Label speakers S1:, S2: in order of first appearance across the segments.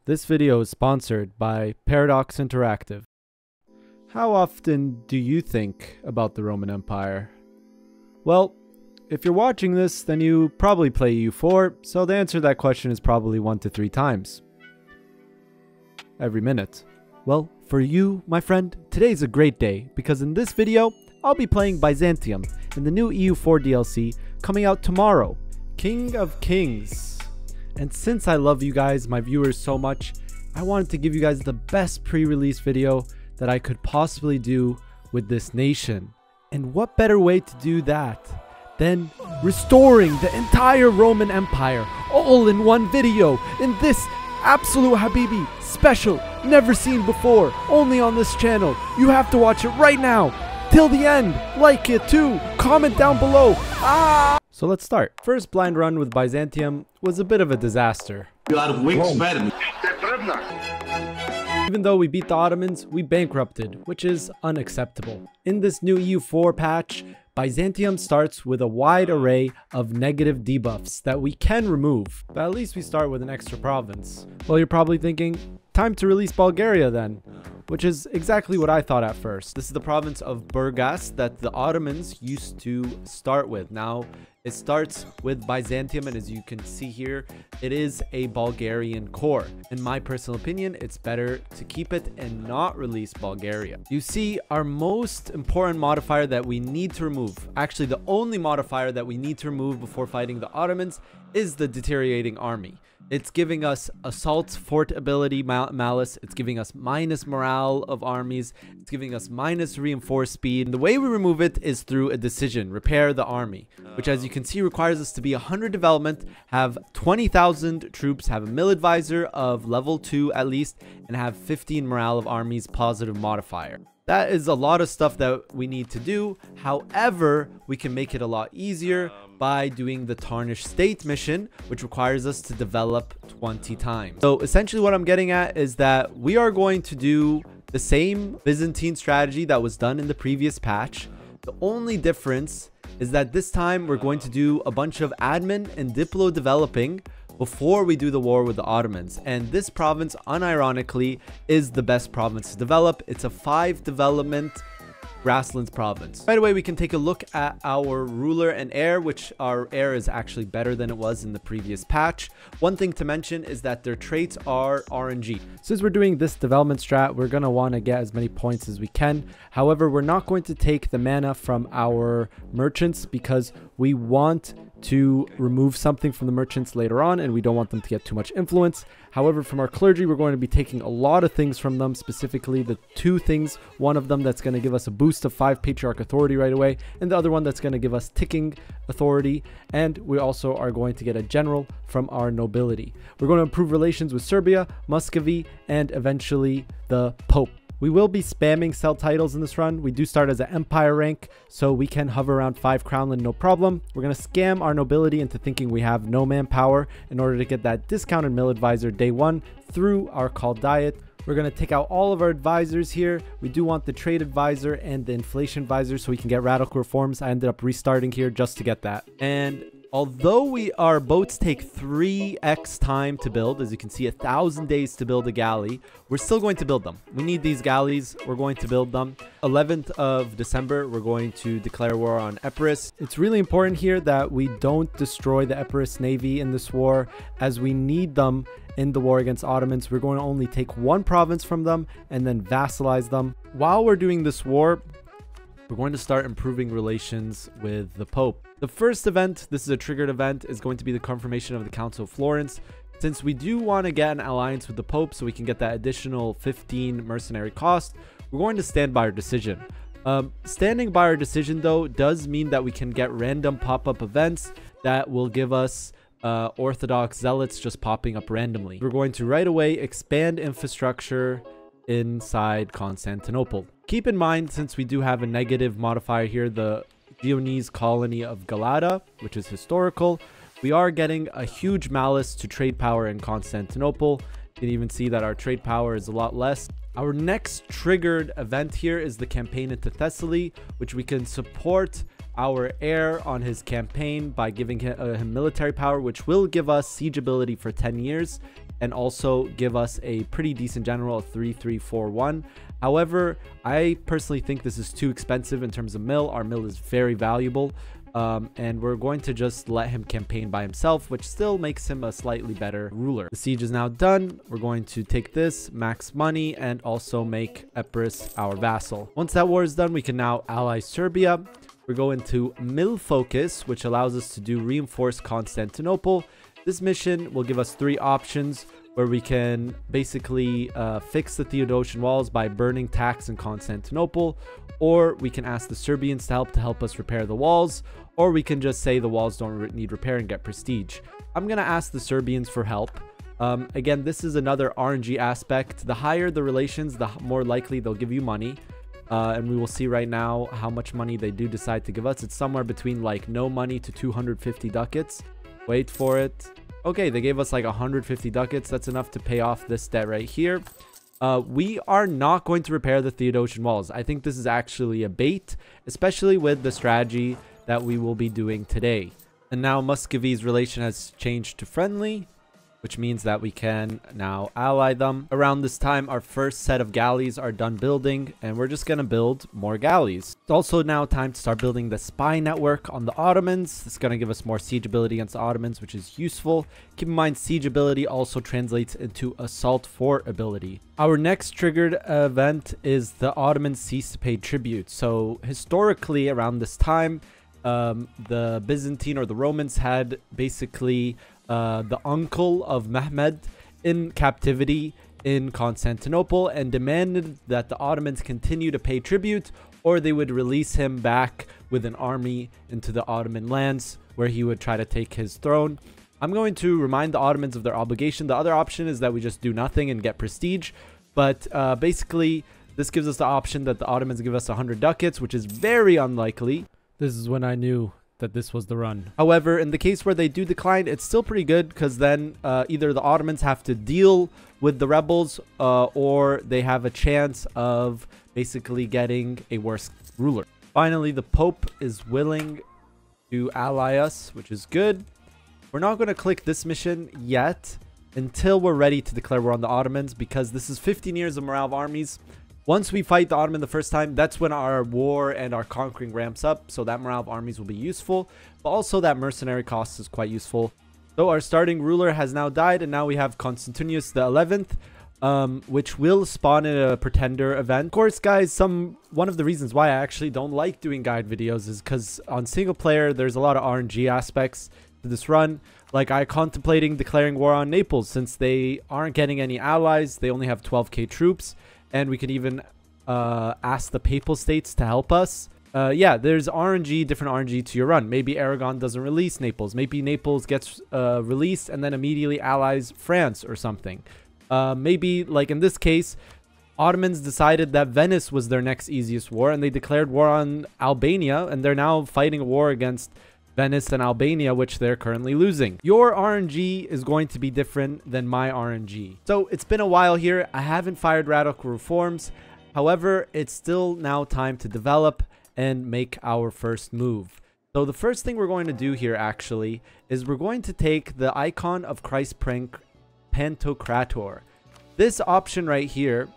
S1: This video is sponsored by Paradox Interactive. How often do you think about the Roman Empire? Well, if you're watching this, then you probably play EU4, so the answer to that question is probably 1 to 3 times every minute. Well, for you, my friend, today's a great day, because in this video, I'll be playing Byzantium in the new EU4 DLC coming out tomorrow. King of Kings. And since I love you guys, my viewers, so much, I wanted to give you guys the best pre-release video that I could possibly do with this nation. And what better way to do that than restoring the entire Roman Empire all in one video in this absolute Habibi special, never seen before, only on this channel. You have to watch it right now till the end. Like it too, comment down below. So let's start. First blind run with Byzantium was a bit of a disaster. Even though we beat the Ottomans, we bankrupted, which is unacceptable. In this new EU4 patch, Byzantium starts with a wide array of negative debuffs that we can remove, but at least we start with an extra province. Well, you're probably thinking, time to release Bulgaria then, which is exactly what I thought at first. This is the province of Burgas that the Ottomans used to start with. Now, it starts with Byzantium, and as you can see here, it is a Bulgarian core. In my personal opinion, it's better to keep it and not release Bulgaria. You see, our most important modifier that we need to remove, actually the only modifier that we need to remove before fighting the Ottomans, is the deteriorating army. It's giving us assault fort ability malice. It's giving us minus morale of armies. It's giving us minus reinforced speed. And the way we remove it is through a decision, repair the army, which as you can see requires us to be 100 development, have 20,000 troops, have a mill advisor of level 2 at least, and have 15 morale of armies positive modifier. That is a lot of stuff that we need to do. However, we can make it a lot easier by doing the Tarnished State mission, which requires us to develop 20 times. So essentially what I'm getting at is that we are going to do the same Byzantine strategy that was done in the previous patch. The only difference is that this time we're going to do a bunch of admin and diplo developing before we do the war with the Ottomans. And this province, unironically, is the best province to develop. It's a 5 development grasslands province. Right away, we can take a look at our ruler and heir, which our heir is actually better than it was in the previous patch. One thing to mention is that their traits are RNG. Since we're doing this development strat, we're going to want to get as many points as we can. However, we're not going to take the mana from our merchants because we want to remove something from the merchants later on, and we don't want them to get too much influence. However, from our clergy, we're going to be taking a lot of things from them, specifically the 2 things. One of them that's going to give us a boost of 5 patriarch authority right away, and the other one that's going to give us ticking authority. And we also are going to get a general from our nobility. We're going to improve relations with Serbia, Muscovy, and eventually the Pope. We will be spamming sell titles in this run. We do start as an empire rank, so we can hover around 5 crownland no problem. We're going to scam our nobility into thinking we have no manpower in order to get that discounted mill advisor day 1 through our call diet. We're going to take out all of our advisors here. We do want the trade advisor and the inflation advisor so we can get radical reforms. I ended up restarting here just to get that. And although our boats take 3x time to build, as you can see, 1,000 days to build a galley, we're still going to build them. We need these galleys. We're going to build them. 11th of December, we're going to declare war on Epirus. It's really important here that we don't destroy the Epirus navy in this war, as we need them in the war against Ottomans. We're going to only take 1 province from them and then vassalize them. While we're doing this war, we're going to start improving relations with the Pope. The first event, this is a triggered event, is going to be the confirmation of the Council of Florence. Since we do want to get an alliance with the Pope so we can get that additional 15 mercenary cost, we're going to stand by our decision. Standing by our decision, though, does mean that we can get random pop-up events that will give us Orthodox zealots just popping up randomly. We're going to right away expand infrastructure inside Constantinople. Keep in mind, since we do have a negative modifier here, the Genoese colony of Galata, which is historical, we are getting a huge malice to trade power in Constantinople. You can even see that our trade power is a lot less. Our next triggered event here is the campaign into Thessaly, which we can support our heir on his campaign by giving him military power, which will give us siege ability for 10 years and also give us a pretty decent general of 3-3-4-1. However, I personally think this is too expensive in terms of mill. Our mill is very valuable. And we're going to just let him campaign by himself, which still makes him a slightly better ruler. The siege is now done. We're going to take this, max money, and also make Epirus our vassal. Once that war is done, we can now ally Serbia. We're going to mill focus, which allows us to do reinforce Constantinople. This mission will give us 3 options where we can basically fix the Theodosian walls by burning tax in Constantinople, or we can ask the Serbians to help us repair the walls, or we can just say the walls don't need repair and get prestige. I'm gonna ask the Serbians for help. Again, this is another RNG aspect. The higher the relations, the more likely they'll give you money. And we will see right now how much money they do decide to give us. It's somewhere between like no money to 250 ducats. Wait for it. Okay, they gave us like 150 ducats. That's enough to pay off this debt right here. We are not going to repair the Theodosian walls. I think this is actually a bait, especially with the strategy that we will be doing today. And now Muscovy's relation has changed to friendly, which means that we can now ally them. Around this time, our first set of galleys are done building, and we're just going to build more galleys. It's also now time to start building the spy network on the Ottomans. This is going to give us more siege ability against the Ottomans, which is useful. Keep in mind, siege ability also translates into assault fort ability. Our next triggered event is the Ottomans cease to pay tribute. So historically, around this time, the Byzantine or the Romans had basically the uncle of Mehmed in captivity in Constantinople and demanded that the Ottomans continue to pay tribute, or they would release him back with an army into the Ottoman lands where he would try to take his throne. I'm going to remind the Ottomans of their obligation. The other option is that we just do nothing and get prestige, but basically this gives us the option that the Ottomans give us 100 ducats, which is very unlikely. This is when I knew that this was the run. However, in the case where they do decline, it's still pretty good, because then either the Ottomans have to deal with the rebels or they have a chance of basically getting a worse ruler. Finally, the Pope is willing to ally us, which is good. We're not going to click this mission yet until we're ready to declare war on the Ottomans, because this is 15 years of morale of armies. Once we fight the Ottoman the first time, that's when our war and our conquering ramps up. So that morale of armies will be useful. But also that mercenary cost is quite useful. So our starting ruler has now died. And now we have Constantinus the 11th, which will spawn in a pretender event. Of course, guys, one of the reasons why I actually don't like doing guide videos is because on single player, there's a lot of RNG aspects to this run. Like I contemplating declaring war on Naples since they aren't getting any allies. They only have 12k troops. And we can even ask the Papal States to help us. Yeah, there's RNG, different RNG to your run. Maybe Aragon doesn't release Naples. Maybe Naples gets released and then immediately allies France or something. Maybe, like in this case, Ottomans decided that Venice was their next easiest war, and they declared war on Albania, and they're now fighting a war against Venice and Albania, which they're currently losing. Your RNG is going to be different than my RNG. So it's been a while here. I haven't fired radical reforms. However, it's still now time to develop and make our first move. So the first thing we're going to do here actually is we're going to take the icon of Christ Pantocrator. This option right here,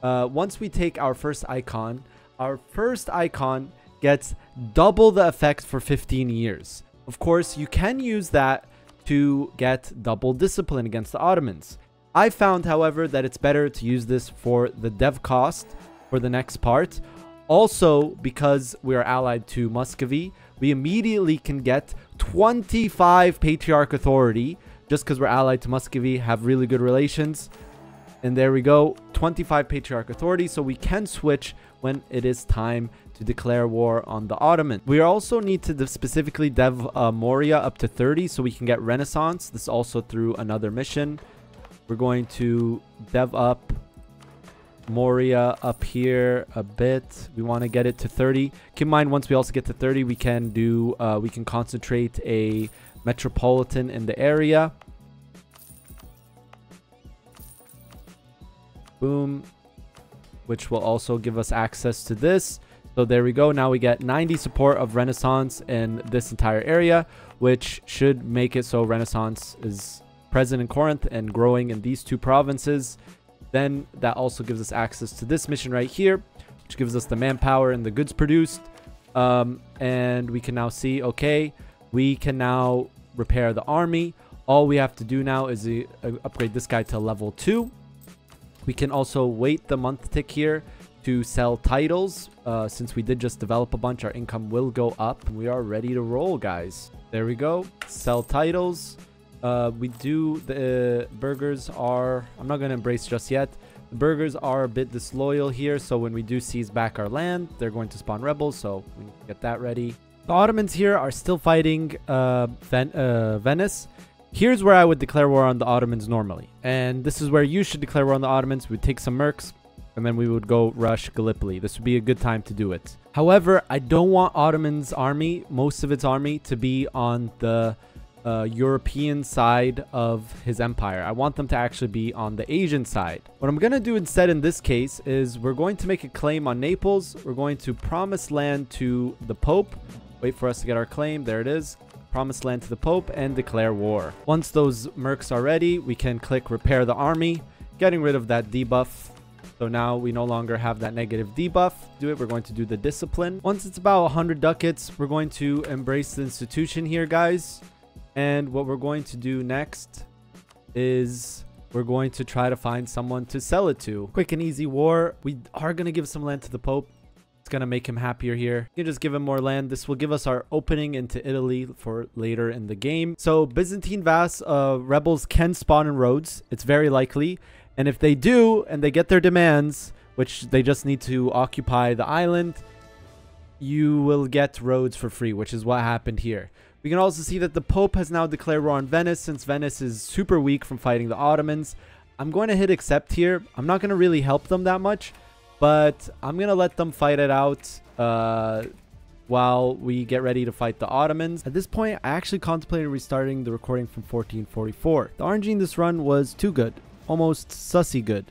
S1: once we take our first icon gets double the effect for 15 years. Of course, you can use that to get double discipline against the Ottomans. I found, however, that it's better to use this for the dev cost for the next part. Also, because we are allied to Muscovy, we immediately can get 25 Patriarch authority just because we're allied to Muscovy, have really good relations. And there we go, 25 Patriarch authority, so we can switch when it is time to declare war on the Ottoman. We also need to specifically dev Moria up to 30 so we can get Renaissance. This is also through another mission. We're going to dev up Moria up here a bit. We want to get it to 30. Keep in mind, once we also get to 30, we can do we can concentrate a metropolitan in the area. Boom, which will also give us access to this. So there we go. Now we get 90 support of Renaissance in this entire area, which should make it so Renaissance is present in Corinth and growing in these two provinces. Then that also gives us access to this mission right here, which gives us the manpower and the goods produced. And we can now see, okay, we can now repair the army. All we have to do now is upgrade this guy to level 2. We can also wait the month tick here to sell titles. Since we did just develop a bunch, our income will go up. We are ready to roll, guys. There we go. Sell titles. We do the burghers are, I'm not going to embrace just yet. The burghers are a bit disloyal here, so when we do seize back our land, they're going to spawn rebels, so we need to get that ready. The Ottomans here are still fighting Venice. Here's where I would declare war on the Ottomans normally, and this is where you should declare war on the Ottomans. We'd take some mercs, and then we would go rush Gallipoli. This would be a good time to do it. However, I don't want Ottoman's army, most of its army, to be on the European side of his empire. I want them to actually be on the Asian side. What I'm going to do instead in this case is we're going to make a claim on Naples. We're going to promise land to the Pope. Wait for us to get our claim. There it is. Promise land to the Pope and declare war. Once those mercs are ready, we can click repair the army, getting rid of that debuff. So now we no longer have that negative debuff. We're going to do the discipline. Once it's about 100 ducats, we're going to embrace the institution here, guys. And what we're going to do next is we're going to try to find someone to sell it to. Quick and easy war. We are going to give some land to the Pope. It's going to make him happier here. You can just give him more land. This will give us our opening into Italy for later in the game. So Byzantine rebels can spawn in Rhodes. It's very likely. And if they do, and they get their demands, which they just need to occupy the island, you will get Rhodes for free, which is what happened here. We can also see that the Pope has now declared war on Venice, since Venice is super weak from fighting the Ottomans. I'm going to hit accept here. I'm not going to really help them that much, but I'm going to let them fight it out while we get ready to fight the Ottomans. At this point, I actually contemplated restarting the recording from 1444. The RNG in this run was too good. Almost sussy good.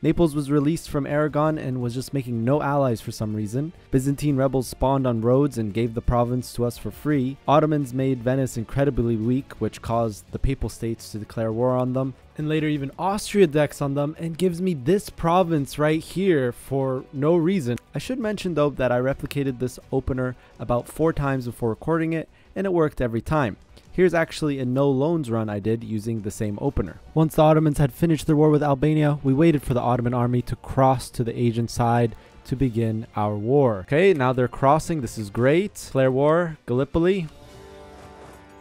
S1: Naples was released from Aragon and was just making no allies for some reason. Byzantine rebels spawned on Rhodes and gave the province to us for free. Ottomans made Venice incredibly weak, which caused the Papal States to declare war on them. And later even Austria decks on them and gives me this province right here for no reason. I should mention though that I replicated this opener about 4 times before recording it, and it worked every time. Here's actually a no loans run I did using the same opener. Once the Ottomans had finished their war with Albania, we waited for the Ottoman army to cross to the Asian side to begin our war. Okay, now they're crossing. This is great. Declare war. Gallipoli.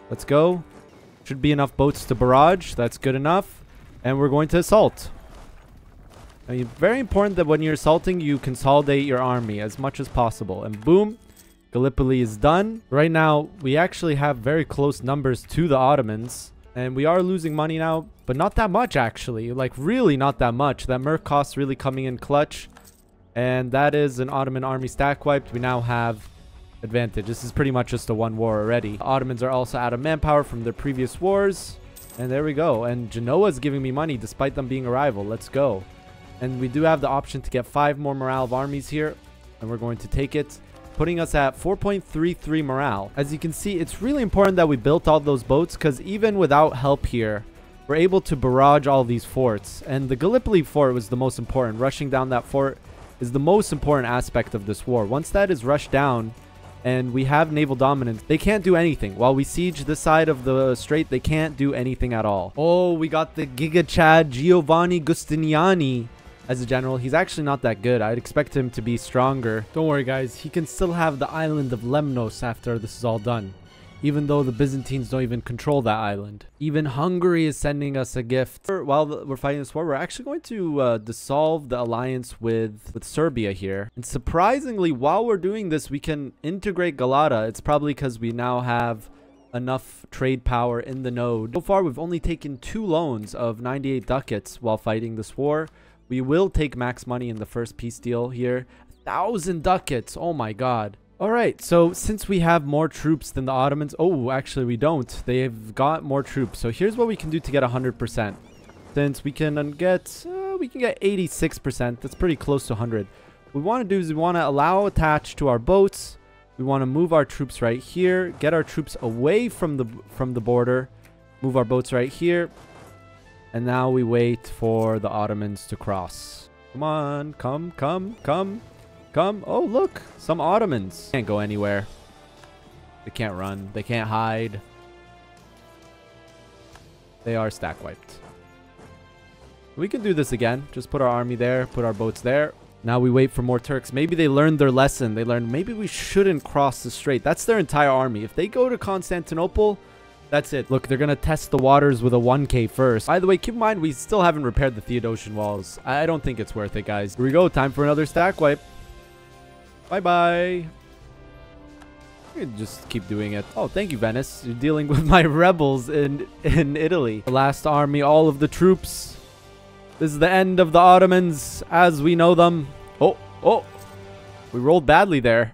S1: Let's go. Should be enough boats to barrage. That's good enough. And we're going to assault. I mean, very important that when you're assaulting, you consolidate your army as much as possible. And boom. Gallipoli is done. Right now, we actually have very close numbers to the Ottomans. And we are losing money now, but not that much actually. Like really not that much. That merc cost really coming in clutch. And that is an Ottoman army stack wiped. We now have advantage. This is pretty much just a one war already. The Ottomans are also out of manpower from their previous wars. And there we go. And Genoa is giving me money despite them being a rival. Let's go. And we do have the option to get 5 more morale of armies here. And we're going to take it, putting us at 4.33 morale. As you can see, it's really important that we built all those boats, because even without help here, we're able to barrage all these forts. And the Gallipoli fort was the most important. Rushing down that fort is the most important aspect of this war. Once that is rushed down and we have naval dominance, they can't do anything. While we siege this side of the strait, they can't do anything at all. Oh, we got the Giga Chad Giovanni Giustiniani as a general. He's actually not that good. I'd expect him to be stronger. Don't worry, guys. He can still have the island of Lemnos after this is all done, even though the Byzantines don't even control that island. Even Hungary is sending us a gift. While we're fighting this war, we're actually going to dissolve the alliance with Serbia here. And surprisingly, while we're doing this, we can integrate Galata. It's probably because we now have enough trade power in the node. So far, we've only taken 2 loans of 98 ducats while fighting this war. We will take max money in the first peace deal here. 1,000 ducats. Oh my god. All right. So since we have more troops than the Ottomans. Oh, actually we don't. They've got more troops. So here's what we can do to get 100%. Since we can get 86%. That's pretty close to 100. What we want to do is we want to allow attach to our boats. We want to move our troops right here. Get our troops away from the border. Move our boats right here. And now we wait for the Ottomans to cross. Come on. Come, come, come, come. Oh, look. Some Ottomans. Can't go anywhere. They can't run. They can't hide. They are stack wiped. We can do this again. Just put our army there. Put our boats there. Now we wait for more Turks. Maybe they learned their lesson. They learned maybe we shouldn't cross the strait. That's their entire army. If they go to Constantinople, that's it. Look, they're going to test the waters with a 1k first. By the way, keep in mind, we still haven't repaired the Theodosian walls. I don't think it's worth it, guys. Here we go. Time for another stack wipe. Bye-bye. Just keep doing it. Oh, thank you, Venice. You're dealing with my rebels in Italy. The last army, all of the troops. This is the end of the Ottomans as we know them. Oh, oh. We rolled badly there.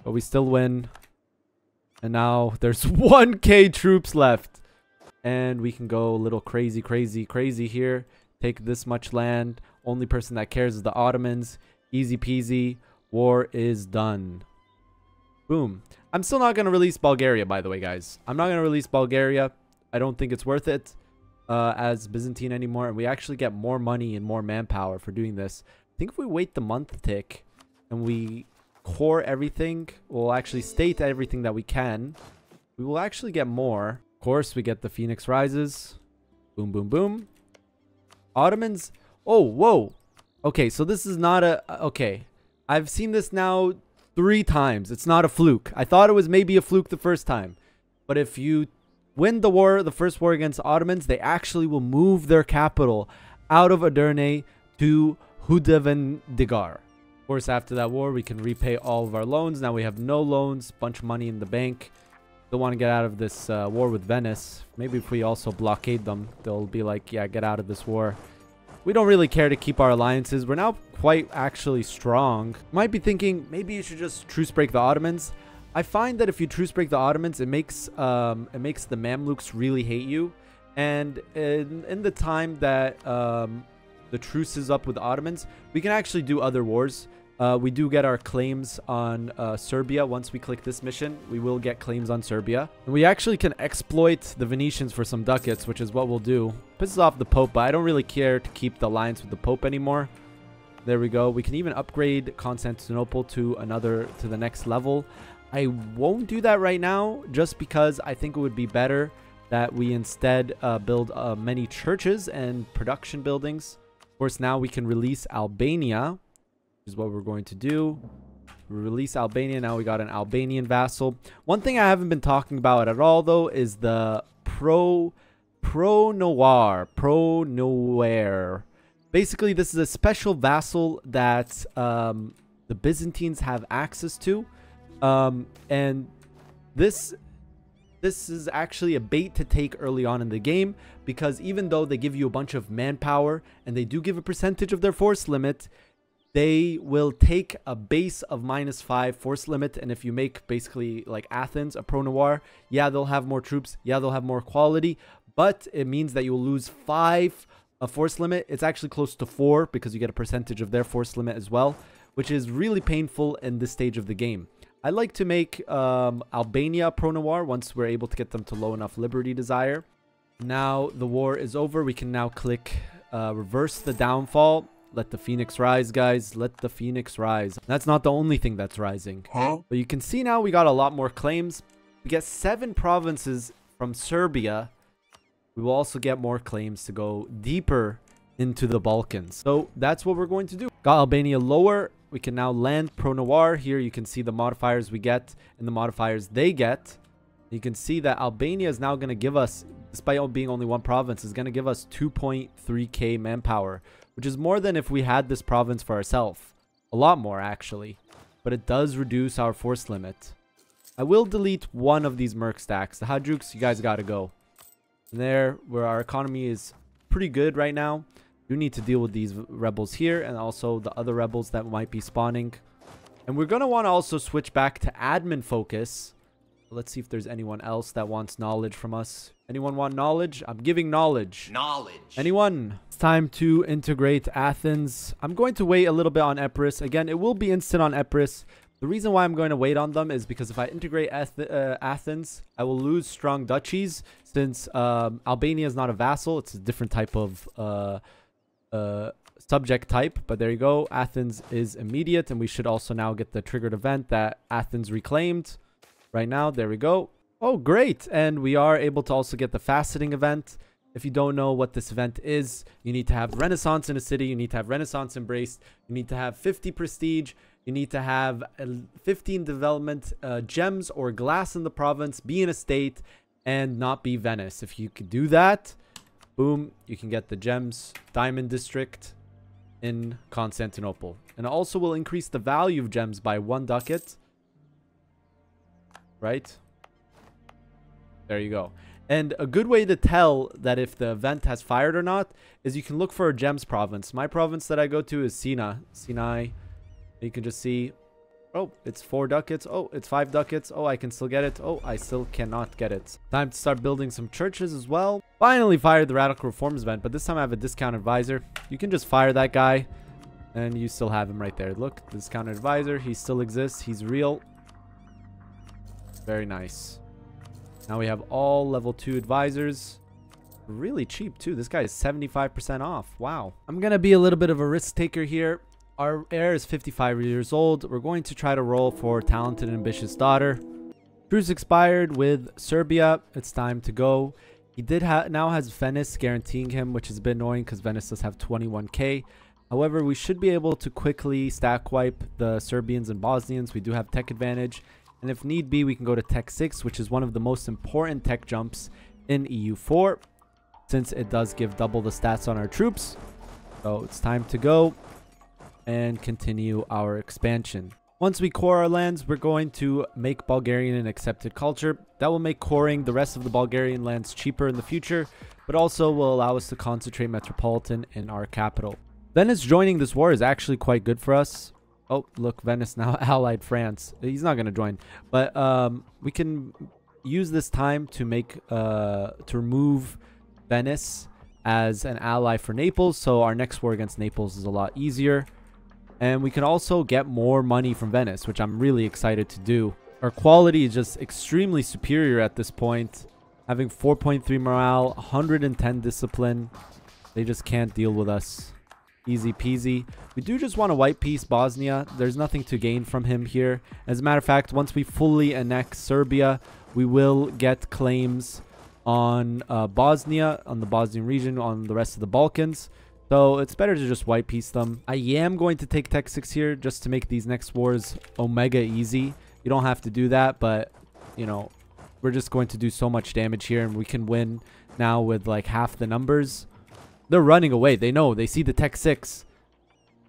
S1: But we still win. And now there's 1k troops left. And we can go a little crazy, crazy, crazy here. Take this much land. Only person that cares is the Ottomans. Easy peasy. War is done. Boom. I'm still not going to release Bulgaria, by the way, guys. I'm not going to release Bulgaria. I don't think it's worth it as Byzantine anymore. And we actually get more money and more manpower for doing this. I think if we wait the month tick and we core everything, we'll actually state everything that we can. We will actually get more. Of course, we get the Phoenix Rises. Boom, boom, boom. Ottomans. Oh, whoa. Okay, so this is not a... Okay. I've seen this now 3 times. It's not a fluke. I thought it was maybe a fluke the first time. But if you win the war, the first war against Ottomans, they actually will move their capital out of Edirne to Hudavendigar. Of course, after that war, we can repay all of our loans. Now we have no loans, bunch of money in the bank. Don't want to get out of this war with Venice. Maybe if we also blockade them, they'll be like, yeah, get out of this war. We don't really care to keep our alliances. We're now quite actually strong. Might be thinking, maybe you should just truce break the Ottomans. I find that if you truce break the Ottomans, it makes the Mamluks really hate you. And in the time that the truce is up with the Ottomans, we can actually do other wars. We do get our claims on Serbia. Once we click this mission, we will get claims on Serbia. And we actually can exploit the Venetians for some ducats, which is what we'll do. Pisses off the Pope, but I don't really care to keep the alliance with the Pope anymore. There we go. We can even upgrade Constantinople to the next level. I won't do that right now, just because I think it would be better that we instead build many churches and production buildings. Of course, now we can release Albania, which is what we're going to do. Release Albania. Now we got an Albanian vassal. One thing I haven't been talking about at all, though, is the pro noir. Basically, this is a special vassal that the Byzantines have access to. And this is actually a bait to take early on in the game, because even though they give you a bunch of manpower and they do give a percentage of their force limit, they will take a base of -5 force limit. And if you make basically like Athens a pro-noir, yeah, they'll have more troops. Yeah, they'll have more quality, but it means that you'll lose 5 force limit. It's actually close to 4 because you get a percentage of their force limit as well, which is really painful in this stage of the game. I like to make Albania pro-noir once we're able to get them to low enough liberty desire. Now the war is over. We can now click reverse the downfall. Let the Phoenix rise, guys. Let the Phoenix rise. That's not the only thing that's rising. But you can see now we got a lot more claims. We get 7 provinces from Serbia. We will also get more claims to go deeper into the Balkans. So that's what we're going to do. Got Albania lower. We can now land pro-noir. Here you can see the modifiers we get and the modifiers they get. You can see that Albania is now going to give us, despite being only 1 province, is going to give us 2.3k manpower, which is more than if we had this province for ourselves. A lot more, actually. But it does reduce our force limit. I will delete one of these merc stacks. The Hadruks, you guys got to go. And there, where our economy is pretty good right now. You need to deal with these rebels here and also the other rebels that might be spawning. And we're going to want to also switch back to admin focus. Let's see if there's anyone else that wants knowledge from us. Anyone want knowledge? I'm giving knowledge. Anyone? It's time to integrate Athens. I'm going to wait a little bit on Epirus. Again, it will be instant on Epirus, The reason why I'm going to wait on them is because if I integrate Athens, I will lose strong duchies since Albania is not a vassal. It's a different type of subject type. But there you go. Athens is immediate, and we should also now get the triggered event that Athens reclaimed right now. There we go. Oh, great. And we are able to also get the faceting event. If you don't know what this event is, you need to have Renaissance in a city. You need to have Renaissance embraced. You need to have 50 prestige. You need to have 15 development gems or glass in the province, be in a state, and not be Venice. If you could do that, boom, you can get the gems diamond district in Constantinople. And it also will increase the value of gems by 1 ducat. Right? There you go. And a good way to tell that if the event has fired or not is you can look for a gems province. My province that I go to is Sinai. You can just see, oh, it's 4 ducats. Oh, it's 5 ducats. Oh, I can still get it. Oh, I still cannot get it. Time to start building some churches as well. Finally fired the radical reforms event, but this time I have a discount advisor. You can just fire that guy and you still have him right there. Look, discount advisor. He still exists. He's real. Very nice. Now we have all level 2 advisors. Really cheap too. This guy is 75% off. Wow. I'm going to be a little bit of a risk taker here. Our heir is 55 years old. We're going to try to roll for talented and ambitious daughter. Truce expired with Serbia. It's time to go. He now has Venice guaranteeing him, which is a bit annoying because Venice does have 21k. However, we should be able to quickly stack wipe the Serbians and Bosnians. We do have tech advantage. And if need be, we can go to Tech 6, which is one of the most important tech jumps in EU4, since it does give double the stats on our troops. So it's time to go and continue our expansion. Once we core our lands, we're going to make Bulgarian an accepted culture. That will make coring the rest of the Bulgarian lands cheaper in the future, but also will allow us to concentrate metropolitan in our capital. Venice joining this war is actually quite good for us. Oh, look, Venice now allied France. He's not going to join. But we can use this time to remove Venice as an ally for Naples. So our next war against Naples is a lot easier. And we can also get more money from Venice, which I'm really excited to do. Our quality is just extremely superior at this point. Having 4.3 morale, 110 discipline. They just can't deal with us. Easy peasy. We do just want to white piece Bosnia. There's nothing to gain from him here. As a matter of fact, once we fully annex Serbia, we will get claims on Bosnia, on the Bosnian region, on the rest of the Balkans. So it's better to just white piece them. I am going to take Tech 6 here just to make these next wars omega easy. You don't have to do that, but, you know, we're just going to do so much damage here, and we can win now with like half the numbers. They're running away. They know. They see the Tech 6.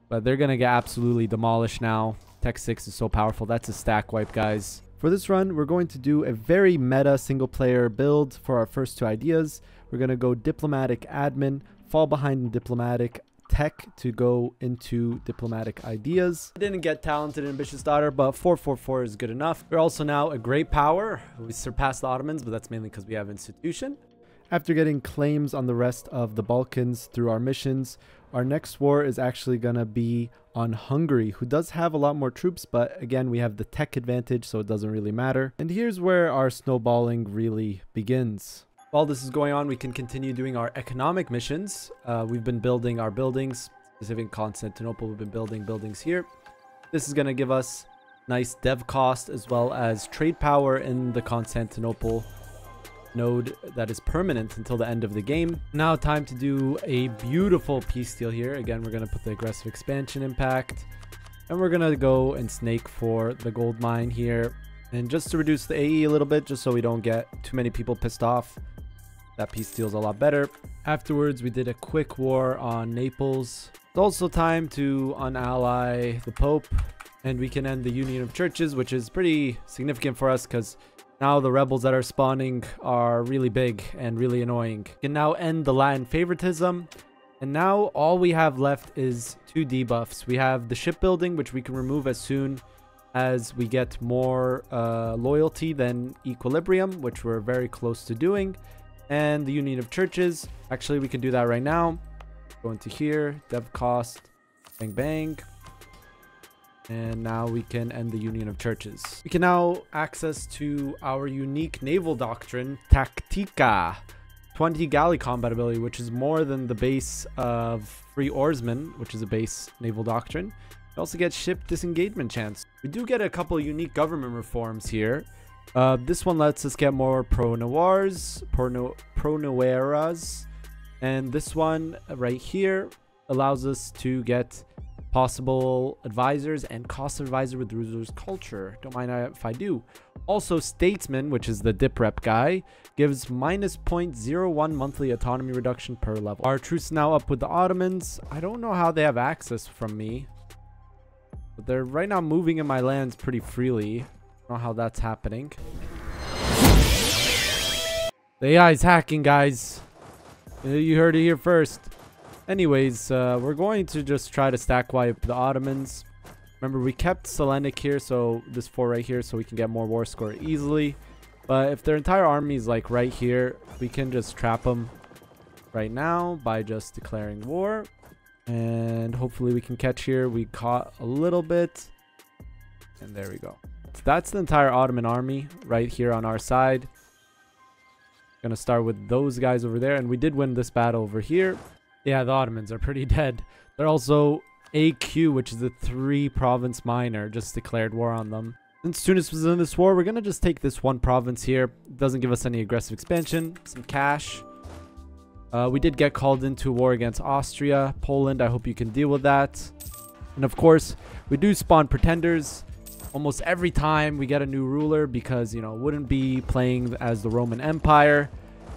S1: But they're going to get absolutely demolished now. Tech 6 is so powerful. That's a stack wipe, guys. For this run, we're going to do a very meta single-player build for our first 2 ideas. We're going to go diplomatic admin, fall behind in diplomatic tech to go into diplomatic ideas. I didn't get talented and ambitious daughter, but 444 is good enough. We're also now a great power. We surpassed the Ottomans, but that's mainly because we have institution. After getting claims on the rest of the Balkans through our missions, our next war is actually going to be on Hungary, who does have a lot more troops, but again, we have the tech advantage, so it doesn't really matter. And here's where our snowballing really begins. While this is going on, we can continue doing our economic missions. We've been building our buildings, specifically in Constantinople. We've been building buildings here. This is going to give us nice dev cost as well as trade power in the Constantinople node that is permanent until the end of the game. Now time to do a beautiful peace deal here. Again, we're going to put the aggressive expansion impact, and we're going to go and snake for the gold mine here. And just to reduce the AE a little bit, just so we don't get too many people pissed off, that peace deal is a lot better. Afterwards, we did a quick war on Naples. It's also time to unally the Pope, and we can end the Union of Churches, which is pretty significant for us because now the rebels that are spawning are really big and really annoying. We can now end the Latin favoritism. And now all we have left is 2 debuffs. We have the shipbuilding, which we can remove as soon as we get more loyalty than equilibrium, which we're very close to doing. And the Union of Churches. Actually, we can do that right now. Go into here, dev cost, bang bang. And now we can end the Union of Churches. We can now access to our unique naval doctrine, Tactica. 20 galley combat ability, which is more than the base of Free Oarsman, which is a base naval doctrine. We also get ship disengagement chance. We do get a couple of unique government reforms here. This one lets us get more pro-noirs, pro-noiras. And this one right here allows us to get possible advisors and cost advisor with ruler's culture. Don't mind if I do. Also, statesman, which is the dip rep guy, gives minus 0.01 monthly autonomy reduction per level. Our truce is now up with the Ottomans. I don't know how they have access from me, but they're right now moving in my lands pretty freely. I don't know how that's happening. The AI is hacking, guys. You heard it here first. Anyways, we're going to just try to stack wipe the Ottomans. Remember, we kept Selenic here, so this 4 right here, so we can get more war score easily. But if their entire army is like right here, we can just trap them right now by just declaring war. And hopefully we can catch here. We caught a little bit. And there we go. So that's the entire Ottoman army right here on our side. Gonna start with those guys over there. And we did win this battle over here. Yeah, the Ottomans are pretty dead. They're also AQ, which is a 3-province minor, just declared war on them. Since Tunis was in this war, we're going to just take this one province here. It doesn't give us any aggressive expansion. Some cash. We did get called into war against Austria. Poland, I hope you can deal with that. And of course, we do spawn pretenders. Almost every time we get a new ruler because, you know, it wouldn't be playing as the Roman Empire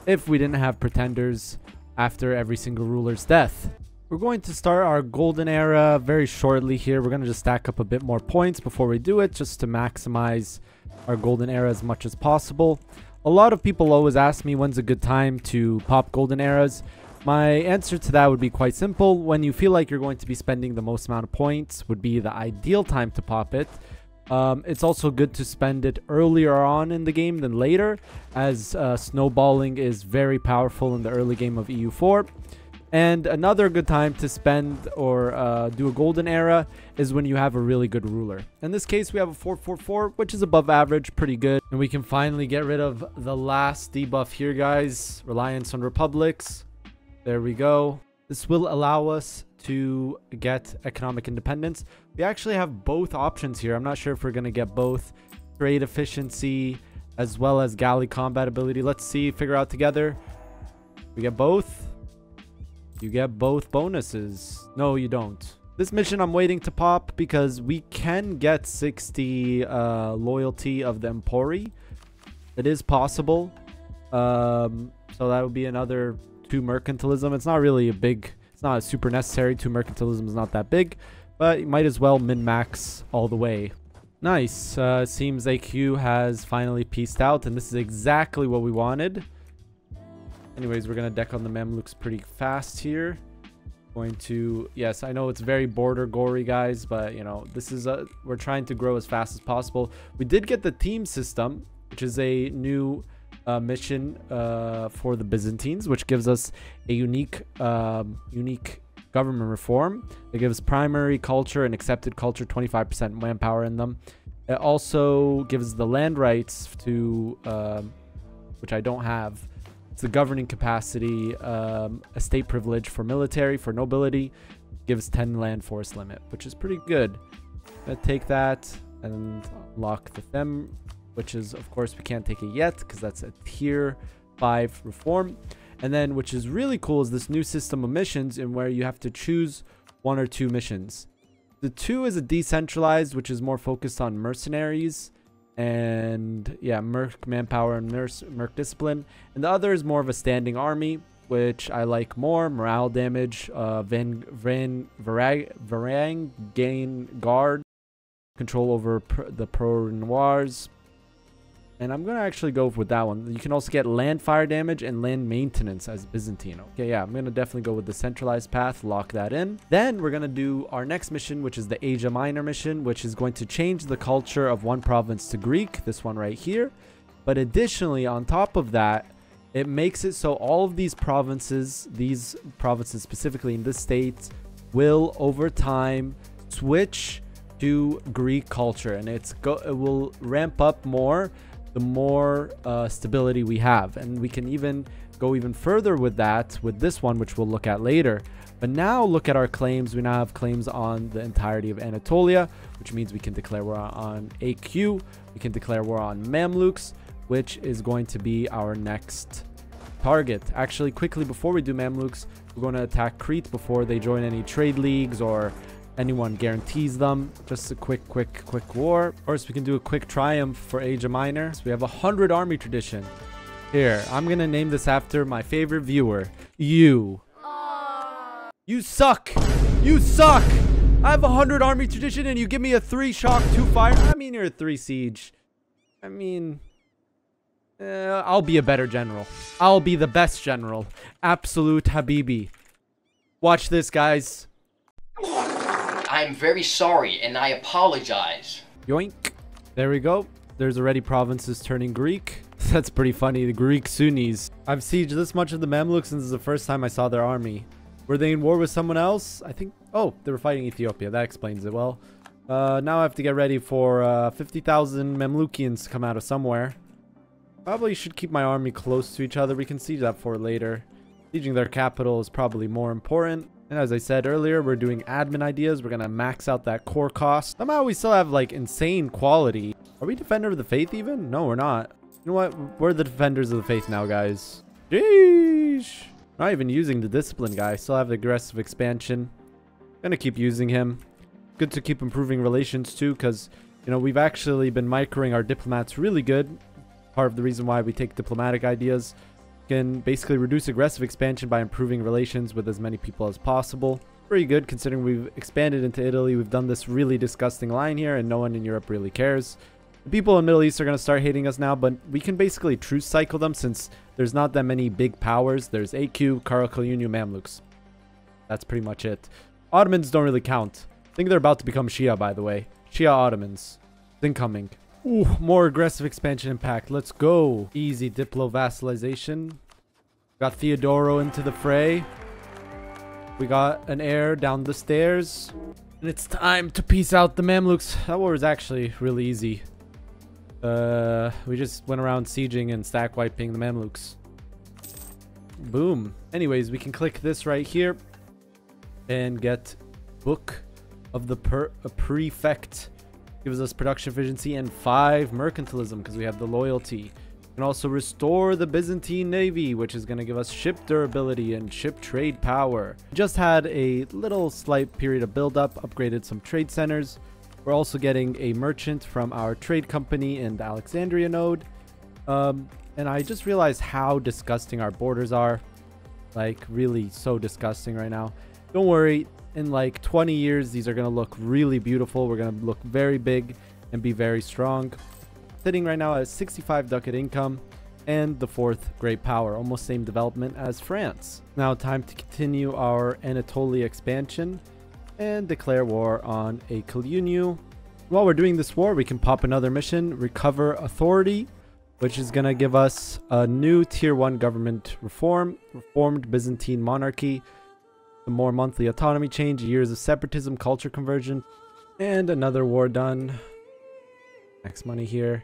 S1: if we didn't have pretenders after every single ruler's death. We're going to start our golden era very shortly here. We're going to just stack up a bit more points before we do it, just to maximize our golden era as much as possible. A lot of people always ask me when's a good time to pop golden eras. My answer to that would be quite simple. When you feel like you're going to be spending the most amount of points would be the ideal time to pop it. It's also good to spend it earlier on in the game than later, as snowballing is very powerful in the early game of EU4. And another good time to spend or do a golden era is when you have a really good ruler. In this case, we have a 444, which is above average, pretty good. And we can finally get rid of the last debuff here, guys. Reliance on republics. There we go. This will allow us to get economic independence. We actually have both options here. I'm not sure if we're going to get both trade efficiency as well as galley combat ability. Let's see, figure out together. We get both. You get both bonuses. No, you don't. This mission I'm waiting to pop because we can get 60 loyalty of the Empori. It is possible. So that would be another 2 mercantilism. It's not really a big... It's not super necessary. 2 mercantilism is not that big, but you might as well min-max all the way. Nice. Seems AQ has finally pieced out, and this is exactly what we wanted. Anyways, we're going to deck on the Mamluks pretty fast here. Going to... Yes, I know it's very border gory, guys, but, you know, this is we're trying to grow as fast as possible. We did get the team system, which is a new... mission for the Byzantines, which gives us a unique government reform. It gives primary culture and accepted culture 25% manpower in them. It also gives the land rights to which I don't have. It's the governing capacity, estate privilege for military, for nobility. Gives 10 land force limit, which is pretty good. I'm gonna take that and lock the them, which is, of course, we can't take it yet because that's a tier 5 reform. And then, which is really cool, is this new system of missions in where you have to choose 1 or 2 missions. The 2 is a decentralized, which is more focused on mercenaries and, yeah, merc manpower and merc discipline. And the other is more of a standing army, which I like more. Morale damage, Varang gain guard, control over the pro-noirs. And I'm going to actually go with that one. You can also get land fire damage and land maintenance as Byzantine. Okay, yeah, I'm going to definitely go with the centralized path. Lock that in. Then we're going to do our next mission, which is the Asia Minor mission, which is going to change the culture of one province to Greek. This one right here. But additionally, on top of that, it makes it so all of these provinces specifically in this state, will over time switch to Greek culture, and it will ramp up more the more stability we have, and we can even go even further with that with this one, which we'll look at later. But now look at our claims. We now have claims on the entirety of Anatolia, which means we can declare war on AQ. We can declare war on Mamluks, which is going to be our next target. Actually, quickly before we do Mamluks, we're going to attack Crete before they join any trade leagues or anyone guarantees them. Just a quick war. Of course, we can do a quick triumph for Asia Minor. So we have 100 army tradition. Here, I'm going to name this after my favorite viewer, you. You suck. You suck. I have 100 army tradition and you give me a 3 shock, 2 fire. I mean, you're a 3 siege. I mean, I'll be a better general. I'll be the best general. Absolute Habibi. Watch this, guys.
S2: I'm very sorry and I apologize.
S1: Yoink. There we go. There's already provinces turning Greek. That's pretty funny. The Greek Sunnis. I've sieged this much of the Mamluks and this is the first time I saw their army. Were they in war with someone else? I think... Oh, they were fighting Ethiopia. That explains it well. Now I have to get ready for 50,000 Mamlukians to come out of somewhere. Probably should keep my army close to each other. We can siege that fort later. Sieging their capital is probably more important. And as I said earlier, we're doing admin ideas. We're going to max out that core cost. Somehow we still have like insane quality. Are we Defender of the Faith even? No, we're not. You know what? We're the Defenders of the Faith now, guys. Jeez. Not even using the Discipline guy. Still have the aggressive expansion. Gonna keep using him. Good to keep improving relations too, because, you know, we've actually been microing our diplomats really good. Part of the reason why we take diplomatic ideas. Can basically reduce aggressive expansion by improving relations with as many people as possible. Pretty good considering we've expanded into Italy. We've done this really disgusting line here and no one in Europe really cares. The people in the Middle East are going to start hating us now, but we can basically truce cycle them since there's not that many big powers. There's AQ, Karakalunu, Mamluks. That's pretty much it. Ottomans don't really count. I think they're about to become Shia, by the way. Shia Ottomans. It's incoming. Ooh, more aggressive expansion impact. Let's go. Easy Diplo vassalization. Got Theodoro into the fray. We got an heir down the stairs. And it's time to peace out the Mamluks. That war was actually really easy. We just went around sieging and stack wiping the Mamluks. Boom. Anyways, we can click this right here and get Book of the Prefect. Gives us production efficiency and 5 mercantilism because we have the loyalty. We can also restore the Byzantine Navy, which is going to give us ship durability and ship trade power. Just had a little slight period of build-up, upgraded some trade centers. We're also getting a merchant from our trade company in the Alexandria node. And I just realized how disgusting our borders are. Like, really so disgusting right now. Don't worry. In like 20 years, these are going to look really beautiful. We're going to look very big and be very strong. Sitting right now at 65 ducat income and the 4th great power. Almost same development as France. Now time to continue our Anatolia expansion and declare war on Akalunu. While we're doing this war, we can pop another mission, Recover Authority, which is going to give us a new tier 1 government reformed Byzantine monarchy, some more monthly autonomy change, years of separatism, culture conversion, and another war done. Max money here.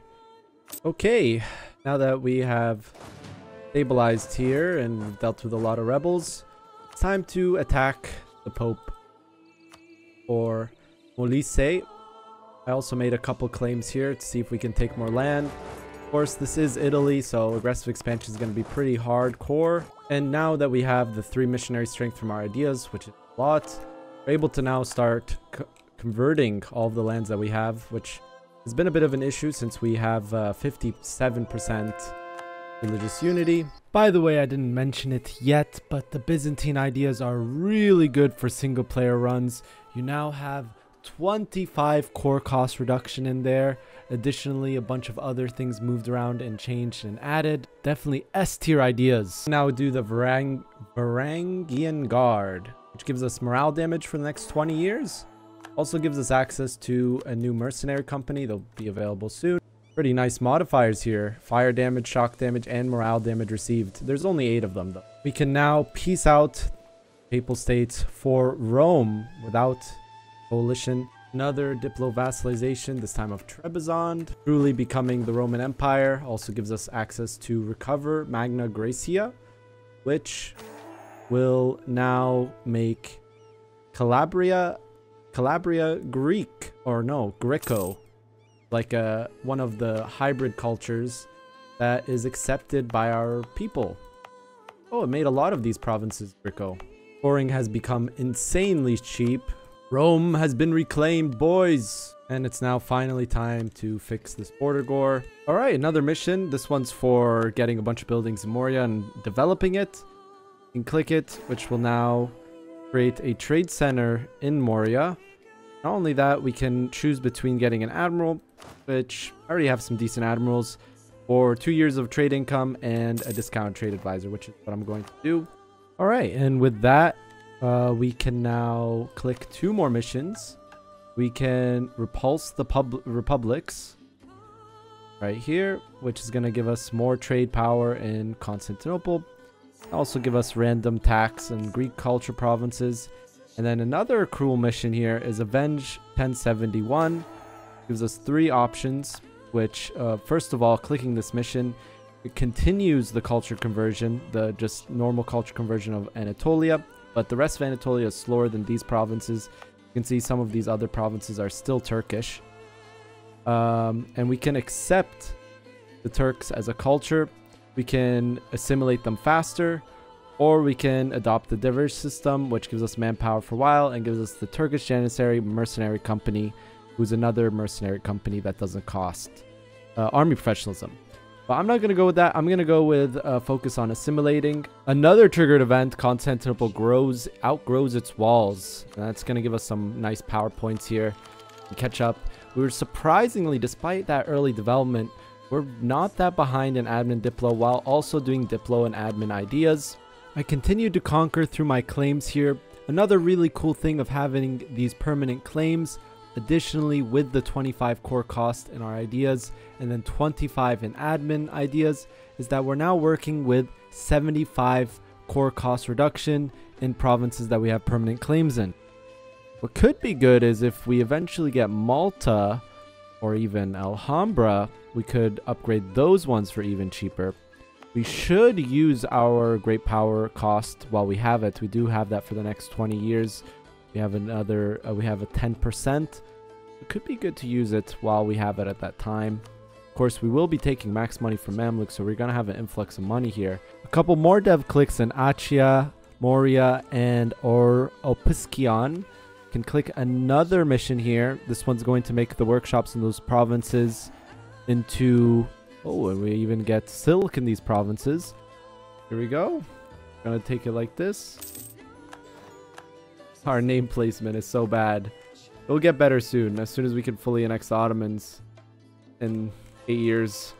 S1: Okay, now that we have stabilized here and dealt with a lot of rebels, it's time to attack the Pope or Molise. I also made a couple claims here to see if we can take more land. Of course, this is Italy, so aggressive expansion is going to be pretty hardcore. And now that we have the 3 missionary strength from our ideas, which is a lot, we're able to now start converting all of the lands that we have, which has been a bit of an issue since we have 57% religious unity. By the way, I didn't mention it yet, but the Byzantine ideas are really good for single player runs. You now have 25 core cost reduction in there. Additionally, a bunch of other things moved around and changed and added. Definitely S tier ideas. Now we do the Varangian Guard, which gives us morale damage for the next 20 years. Also gives us access to a new mercenary company. They'll be available soon. Pretty nice modifiers here. Fire damage, shock damage, and morale damage received. There's only 8 of them though. We can now peace out Papal States for Rome without coalition. Another diplo-vassalization, this time of Trebizond. Truly becoming the Roman Empire. Also gives us access to recover Magna Graecia, which will now make Calabria Greek, or no, Greco. Like one of the hybrid cultures that is accepted by our people. Oh, it made a lot of these provinces Greco. Touring has become insanely cheap. Rome has been reclaimed, boys! And it's now finally time to fix this border gore. Alright, another mission. This one's for getting a bunch of buildings in Moria and developing it. You can click it, which will now create a trade center in Moria. Not only that, we can choose between getting an admiral, which I already have some decent admirals, or 2 years of trade income and a discount trade advisor, which is what I'm going to do. Alright, and with that, we can now click 2 more missions. We can repulse the republics right here, which is going to give us more trade power in Constantinople. Also give us random tax and Greek culture provinces. And then another cruel mission here is Avenge 1071. Gives us 3 options, which first of all, clicking this mission, it continues the culture conversion, the just normal culture conversion of Anatolia. But the rest of Anatolia is slower than these provinces. You can see some of these other provinces are still Turkish. And we can accept the Turks as a culture. We can assimilate them faster. Or we can adopt the diverge system, which gives us manpower for a while and gives us the Turkish Janissary Mercenary Company, who's another mercenary company that doesn't cost army professionalism. But I'm not going to go with that. I'm going to go with focus on assimilating. Another triggered event, Constantinople outgrows its walls. And that's going to give us some nice power points here and catch up. We were surprisingly, despite that early development, we're not that behind in admin diplo while also doing diplo and admin ideas. I continued to conquer through my claims here. Another really cool thing of having these permanent claims, additionally with the 25 core cost in our ideas and then 25 in admin ideas, is that we're now working with 75 core cost reduction in provinces that we have permanent claims in. What could be good is if we eventually get Malta or even Alhambra, we could upgrade those ones for even cheaper. We should use our great power cost while we have it. We do have that for the next 20 years. We have another, we have a 10%. It could be good to use it while we have it at that time. Of course, we will be taking max money from Mamluk, so we're going to have an influx of money here. A couple more dev clicks in Achia, Moria, and Opiskion. Can click another mission here. This one's going to make the workshops in those provinces into... Oh, and we even get silk in these provinces. Here we go. Gonna take it like this. Our name placement is so bad. It'll get better soon as we can fully annex the Ottomans in 8 years.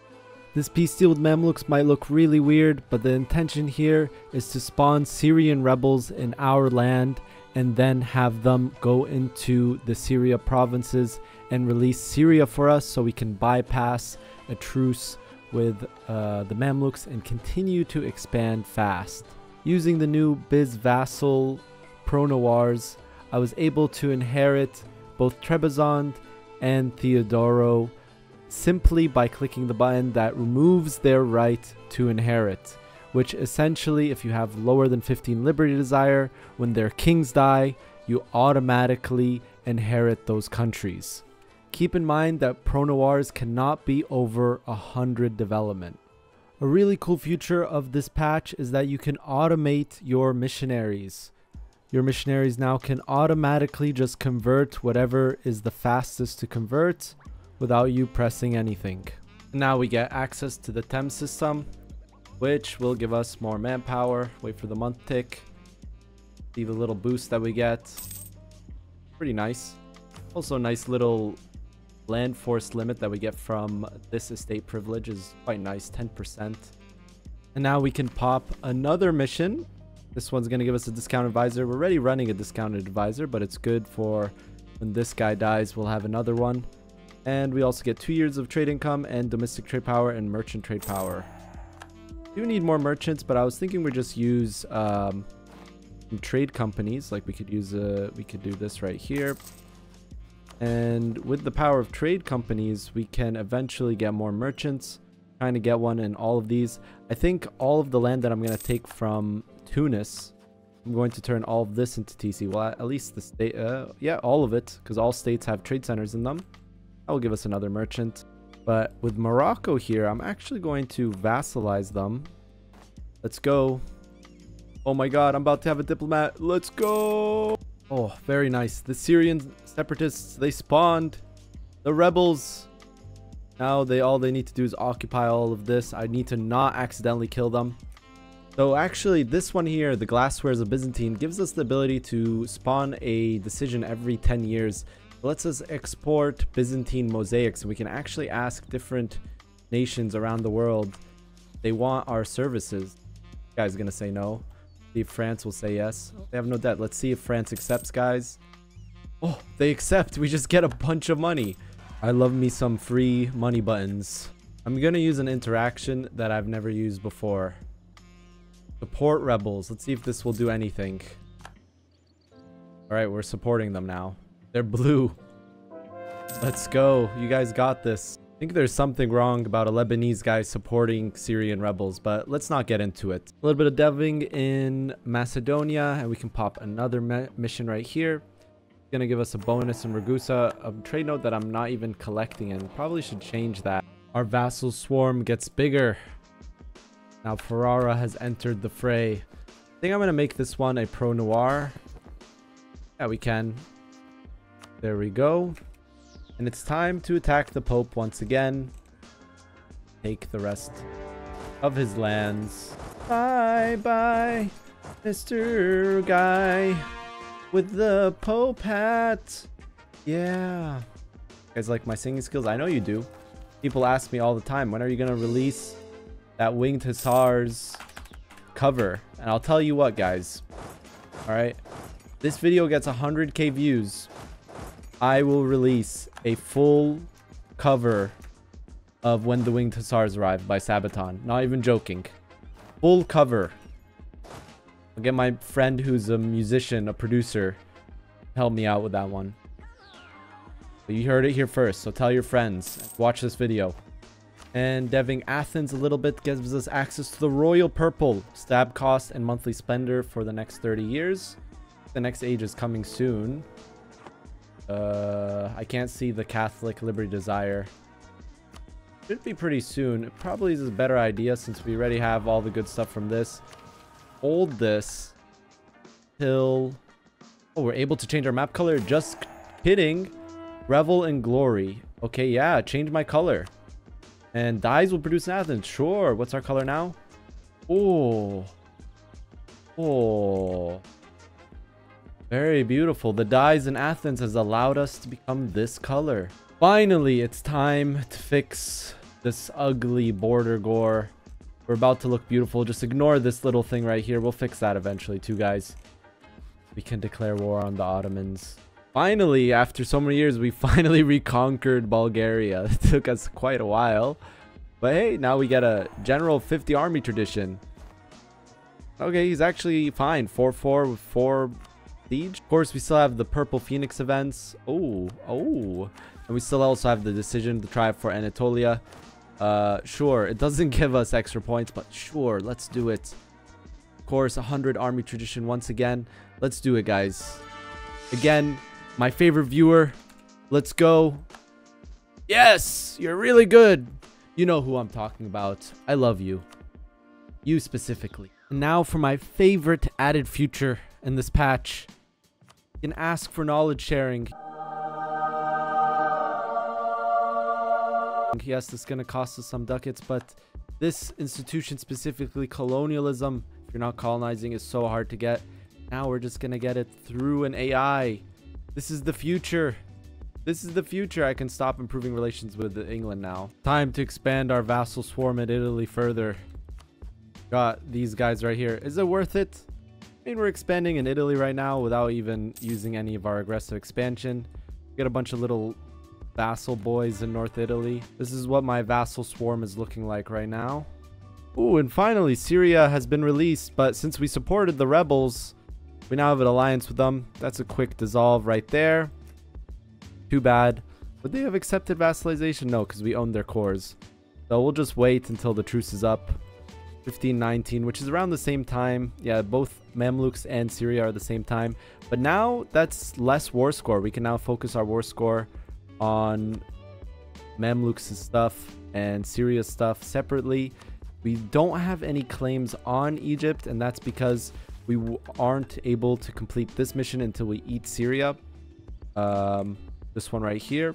S1: This peace deal with Mamluks might look really weird, but the intention here is to spawn Syrian rebels in our land and then have them go into the Syria provinces and release Syria for us so we can bypass a truce with the Mamluks and continue to expand fast. Using the new Biz vassal pro-noirs, I was able to inherit both Trebizond and Theodoro simply by clicking the button that removes their right to inherit, which essentially, if you have lower than 15 liberty desire, when their kings die, you automatically inherit those countries. Keep in mind that pro-noirs cannot be over 100 development. A really cool feature of this patch is that you can automate your missionaries. Your missionaries now can automatically just convert whatever is the fastest to convert without you pressing anything. Now we get access to the Thames system, which will give us more manpower. Wait for the month tick. See the little boost that we get. Pretty nice. Also a nice little land force limit that we get from this estate privilege is quite nice, 10%. And now we can pop another mission. This one's going to give us a discount advisor. We're already running a discounted advisor, but it's good for when this guy dies, we'll have another one. And we also get 2 years of trade income and domestic trade power and merchant trade power. We do need more merchants, but I was thinking we just use some trade companies. Like we could use we could do this right here. And with the power of trade companies, we can eventually get more merchants. Trying to get one in all of these. I think all of the land that I'm going to take from Tunis, I'm going to turn all of this into TC. Well, at least the state, yeah, all of it, because all states have trade centers in them. That will give us another merchant. But with Morocco here, I'm actually going to vassalize them. Let's go. Oh my god, I'm about to have a diplomat. Let's go. Oh, very nice. The Syrian separatists, they spawned. The rebels. Now all they need to do is occupy all of this. I need to not accidentally kill them. So actually, this one here, the Glasswares of Byzantine, gives us the ability to spawn a decision every 10 years. It lets us export Byzantine mosaics, and we can actually ask different nations around the world if they want our services. This guy's gonna say no. See if France will say yes. They have no debt. Let's see if France accepts, guys. Oh, they accept. We just get a bunch of money. I love me some free money buttons. I'm gonna use an interaction that I've never used before. Support rebels. Let's see if this will do anything. Alright, we're supporting them now. They're blue. Let's go. You guys got this. I think there's something wrong about a Lebanese guy supporting Syrian rebels, but let's not get into it. A little bit of deving in Macedonia, and we can pop another mission right here. Gonna give us a bonus in Ragusa, a trade note that I'm not even collecting, and probably should change that. Our vassal swarm gets bigger. Now Ferrara has entered the fray. I think I'm gonna make this one a pro-noir. Yeah, we can. There we go. And it's time to attack the Pope once again. Take the rest of his lands. Bye bye, Mr. Guy with the Pope hat. Yeah. You guys like my singing skills? I know you do. People ask me all the time, when are you gonna release that Winged Hussars cover? And I'll tell you what, guys. Alright. This video gets 100k views. I will release a full cover of When the Winged Hussars Arrive by Sabaton. Not even joking. Full cover. I'll get my friend who's a musician, a producer, help me out with that one. But you heard it here first, so tell your friends. Watch this video. And deving Athens a little bit gives us access to the Royal Purple. Stab cost and monthly splendor for the next 30 years. The next age is coming soon. I can't see the Catholic Liberty Desire. Should be pretty soon. It probably is a better idea since we already have all the good stuff from this. Hold this till... Oh, we're able to change our map color? Just kidding. Revel in Glory. Okay, yeah, change my color. And dyes will produce in Athens. Sure. What's our color now? Oh. Oh. Very beautiful. The dyes in Athens has allowed us to become this color. Finally, it's time to fix this ugly border gore. We're about to look beautiful. Just ignore this little thing right here. We'll fix that eventually too, guys. We can declare war on the Ottomans. Finally, after so many years, we finally reconquered Bulgaria. It took us quite a while. But hey, now we get a general 50 army tradition. Okay, he's actually fine. 4-4 with 4 siege. Of course, we still have the Purple Phoenix events. Oh. And we still also have the decision to try for Anatolia. Sure, it doesn't give us extra points, but sure, let's do it. Of course, 100 army tradition once again. Let's do it, guys. Again, my favorite viewer. Let's go. Yes, you're really good. You know who I'm talking about. I love you. You specifically. And now for my favorite added feature in this patch. You can ask for knowledge sharing. Yes, this is going to cost us some ducats, but this institution, specifically colonialism, if you're not colonizing, is so hard to get. Now we're just going to get it through an AI. This is the future. This is the future. I can stop improving relations with England now. Time to expand our vassal swarm in Italy further. Got these guys right here. Is it worth it? I mean, we're expanding in Italy right now without even using any of our aggressive expansion. Get a bunch of little vassal boys in North Italy. This is what my vassal swarm is looking like right now. Ooh, and finally, Syria has been released, but since we supported the rebels, we now have an alliance with them. That's a quick dissolve right there. Too bad. Would they have accepted vassalization? No, because we own their cores. So we'll just wait until the truce is up. 1519, which is around the same time. Yeah, both Mamluks and Syria are the same time. But now that's less war score. We can now focus our war score on Mamluks' stuff and Syria's stuff separately. We don't have any claims on Egypt, and that's because we aren't able to complete this mission until we eat Syria. This one right here.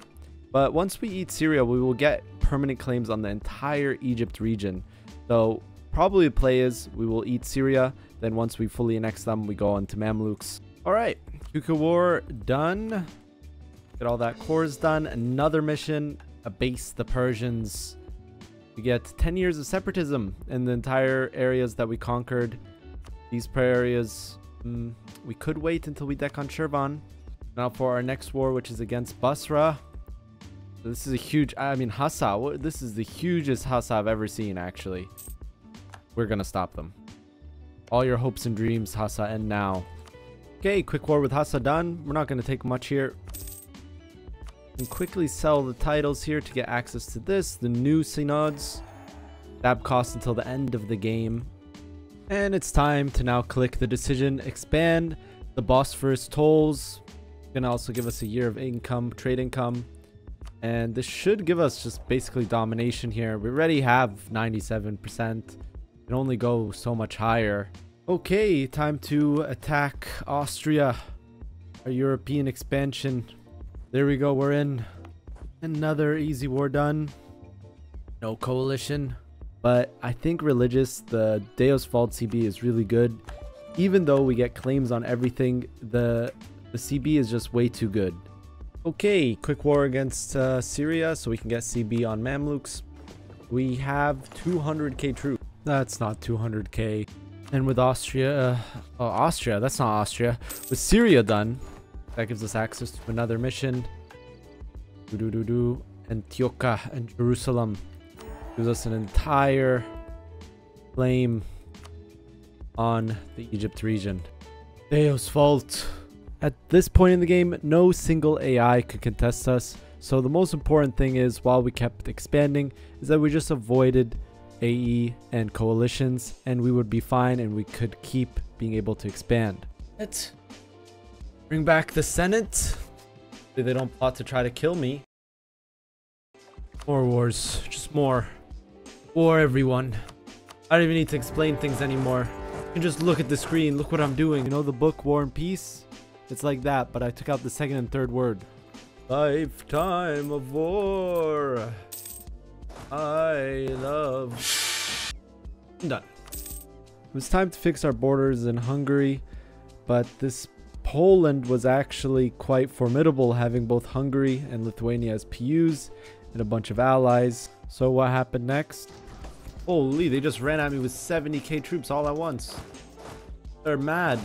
S1: But once we eat Syria, we will get permanent claims on the entire Egypt region. So probably the play is we will eat Syria, then once we fully annex them, we go on to Mamluks. All right, Kuka War done. Get all that cores done. Another mission, abase the Persians. We get 10 years of separatism in the entire areas that we conquered. These areas, we could wait until we deck on Shirvan. Now for our next war, which is against Basra. This is a huge, I mean, Hassa. This is the hugest Hassa I've ever seen, actually. We're going to stop them. All your hopes and dreams, Hassa, end now. Okay, quick war with Hassa done. We're not going to take much here. And quickly sell the titles here to get access to this. The new synods. That costs until the end of the game. And it's time to now click the decision. Expand the Bosphorus tolls. Gonna also give us a year of income, trade income. And this should give us just basically domination here. We already have 97%. It can only go so much higher. Okay, time to attack Austria. Our European expansion. There we go, we're in. Another easy war done. No coalition. But I think religious, the Deus Vult CB is really good. Even though we get claims on everything, the CB is just way too good. Okay, quick war against Syria so we can get CB on Mamluks. We have 200k troops. That's not 200k. And with Austria, Austria, that's not Austria. With Syria done, that gives us access to another mission. Antioch and Jerusalem. Gives us an entire claim on the Egypt region. Deus Vult. At this point in the game, no single AI could contest us. So the most important thing is, while we kept expanding, is that we just avoided AE and coalitions, and we would be fine and we could keep being able to expand. Let's bring back the Senate. They don't plot to try to kill me. More wars, just more. War, everyone. I don't even need to explain things anymore. You can just look at the screen, look what I'm doing. You know the book War and Peace? It's like that, but I took out the second and third word. Lifetime of war. I love. I'm done. It was time to fix our borders in Hungary, but this Poland was actually quite formidable, having both Hungary and Lithuania as PUs and a bunch of allies. So what happened next? Holy, they just ran at me with 70k troops all at once. They're mad.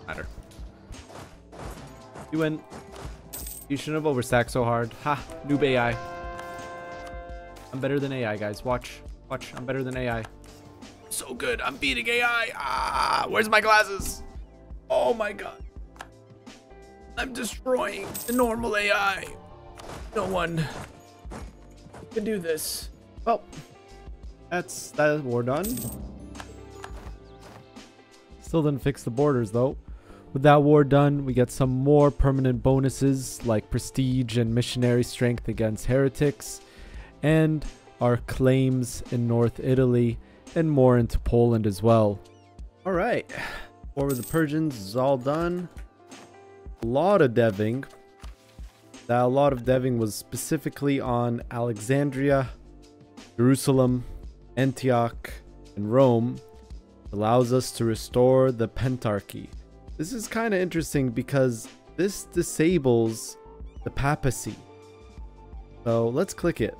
S1: Matter. You win. You shouldn't have overstacked so hard. Ha! Noob AI. I'm better than AI, guys. Watch. Watch. I'm better than AI. So good. I'm beating AI. Ah! Where's my glasses? Oh my god. I'm destroying the normal AI. No one can do this. Well, that's that war done. Still didn't fix the borders though. With that war done, we get some more permanent bonuses like prestige and missionary strength against heretics, and our claims in North Italy and more into Poland as well. All right, war with the Persians is all done. A lot of deving. That a lot of deving was specifically on Alexandria, Jerusalem, Antioch, and Rome. It allows us to restore the Pentarchy. This is kind of interesting because this disables the papacy. So let's click it.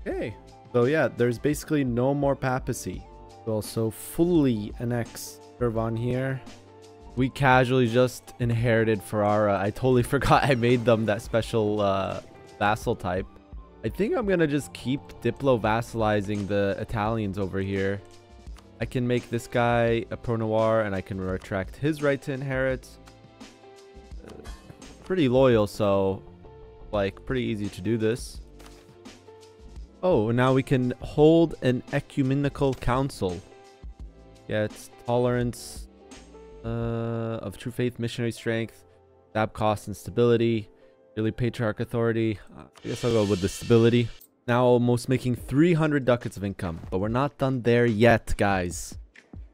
S1: Okay. So yeah, there's basically no more papacy. We'll also fully annex Shirvan here. We casually just inherited Ferrara. I totally forgot I made them that special vassal type. I think I'm gonna just keep Diplo vassalizing the Italians over here. I can make this guy a pro-noir, and I can retract his right to inherit. Pretty loyal, so like pretty easy to do this. Oh, now we can hold an ecumenical council. Get tolerance of true faith, missionary strength, stab cost and stability, yearly patriarch authority. I guess I'll go with the stability. Now almost making 300 ducats of income, but we're not done there yet, guys.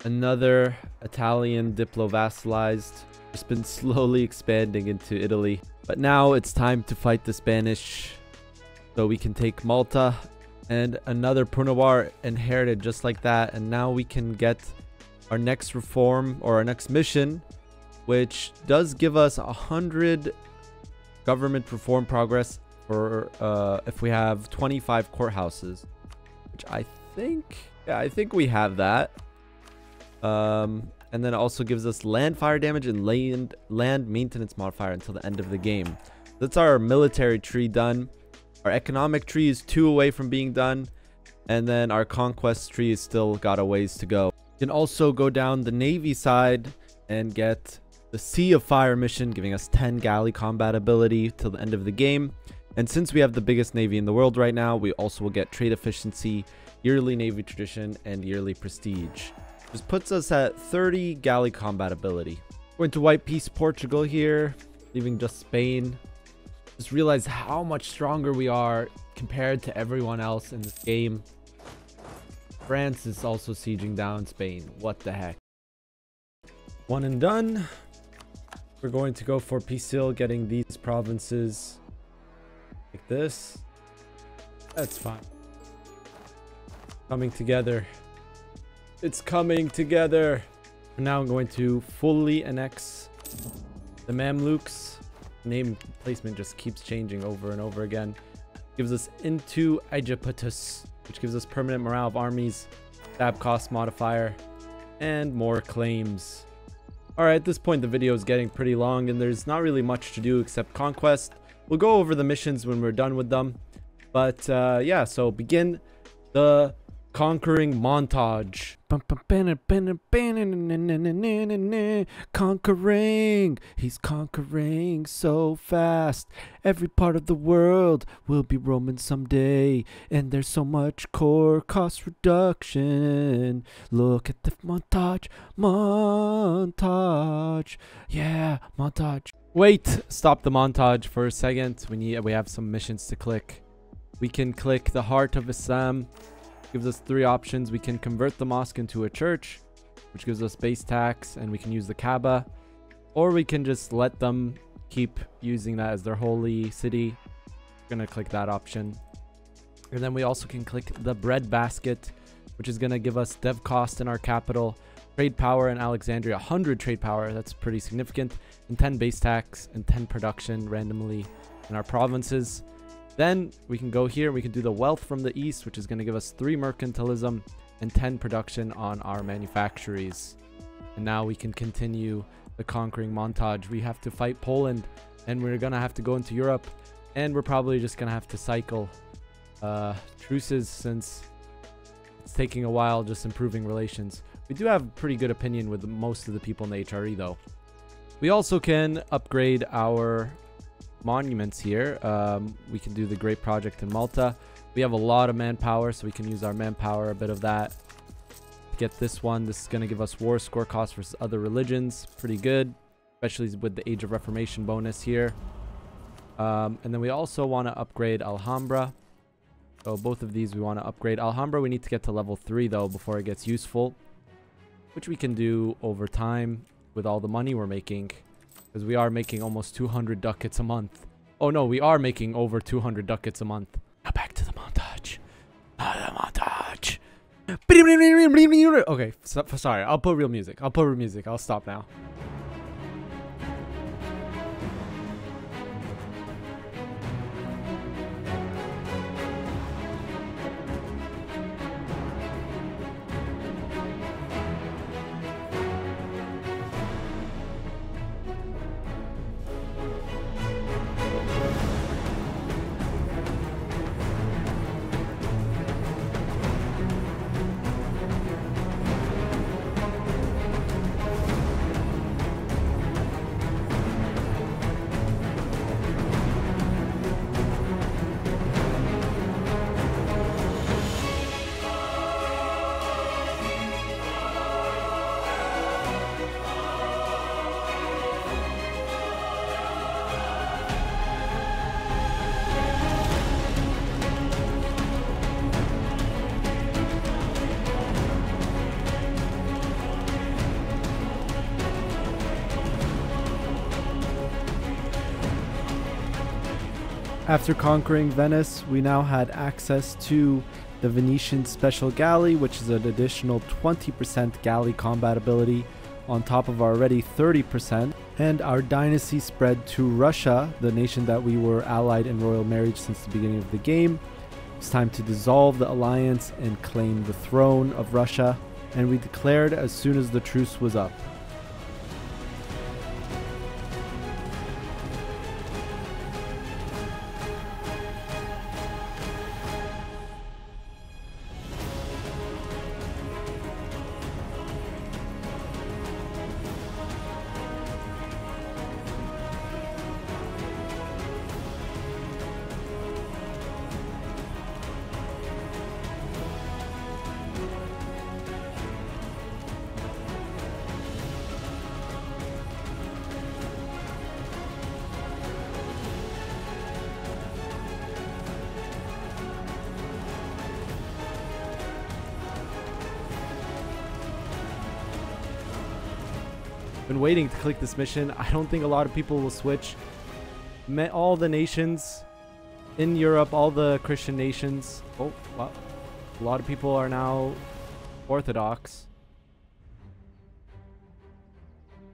S1: Another Italian diplo-vassalized. Just been slowly expanding into Italy. But now it's time to fight the Spanish. So we can take Malta, and another Prunoir inherited just like that. And now we can get our next reform, or our next mission, which does give us 100 government reform progress for if we have 25 courthouses, which I think, yeah, I think we have that. And then it also gives us land fire damage and land maintenance modifier until the end of the game. That's our military tree done. Our economic tree is 2 away from being done, and then our conquest tree is still got a ways to go. You can also go down the navy side and get the Sea of Fire mission, giving us 10 galley combat ability till the end of the game. And since we have the biggest navy in the world right now, we also will get trade efficiency, yearly navy tradition, and yearly prestige. This puts us at 30 galley combat ability. Going to white peace Portugal here, leaving just Spain. Just realize how much stronger we are compared to everyone else in this game. France is also sieging down Spain. What the heck? One and done. We're going to go for Pisil, getting these provinces like this. That's fine. Coming together. It's coming together. Now I'm going to fully annex the Mamluks. Name placement just keeps changing over and over again. Gives us into Aegyptus, which gives us permanent morale of armies, stab cost modifier, and more claims. Alright, at this point the video is getting pretty long and there's not really much to do except conquest. We'll go over the missions when we're done with them. But yeah, so begin the conquering montage. Conquering, he's conquering so fast. Every part of the world will be Roman someday, and there's so much core cost reduction. Look at the montage, yeah, montage. Wait, stop the montage for a second. We have some missions to click. We can click the Heart of Islam. Gives us 3 options. We can convert the mosque into a church, which gives us base tax, and we can use the Kaaba, or we can just let them keep using that as their holy city. We're gonna click that option. And then we also can click the bread basket, which is gonna give us dev cost in our capital, trade power in Alexandria, 100 trade power, that's pretty significant, and 10 base tax and 10 production randomly in our provinces. Then we can go here, we can do the wealth from the east, which is going to give us 3 mercantilism and 10 production on our manufactories. And now we can continue the conquering montage. We have to fight Poland, and we're going to have to go into Europe, and we're probably just going to have to cycle truces since it's taking a while just improving relations. We do have a pretty good opinion with most of the people in the HRE though. We also can upgrade our monuments here. We can do the Great Project in Malta. We have a lot of manpower, so we can use our manpower, a bit of that to get this one. This is going to give us war score cost versus other religions. Pretty good, especially with the Age of Reformation bonus here. And then we also want to upgrade Alhambra. So both of these we want to upgrade. Alhambra we need to get to level 3 though before it gets useful, which we can do over time with all the money we're making. Because we are making almost 200 ducats a month. Oh no, we are making over 200 ducats a month. Now back to the montage. Okay, sorry. I'll put real music. I'll stop now. After conquering Venice, we now had access to the Venetian Special Galley, which is an additional 20% galley combat ability on top of our already 30%. And our dynasty spread to Russia, the nation that we were allied in royal marriage since the beginning of the game. It's time to dissolve the alliance and claim the throne of Russia, and we declared as soon as the truce was up. Been waiting to click this mission. I don't think a lot of people will switch. All the nations in Europe, all the Christian nations. Oh, wow. A lot of people are now Orthodox,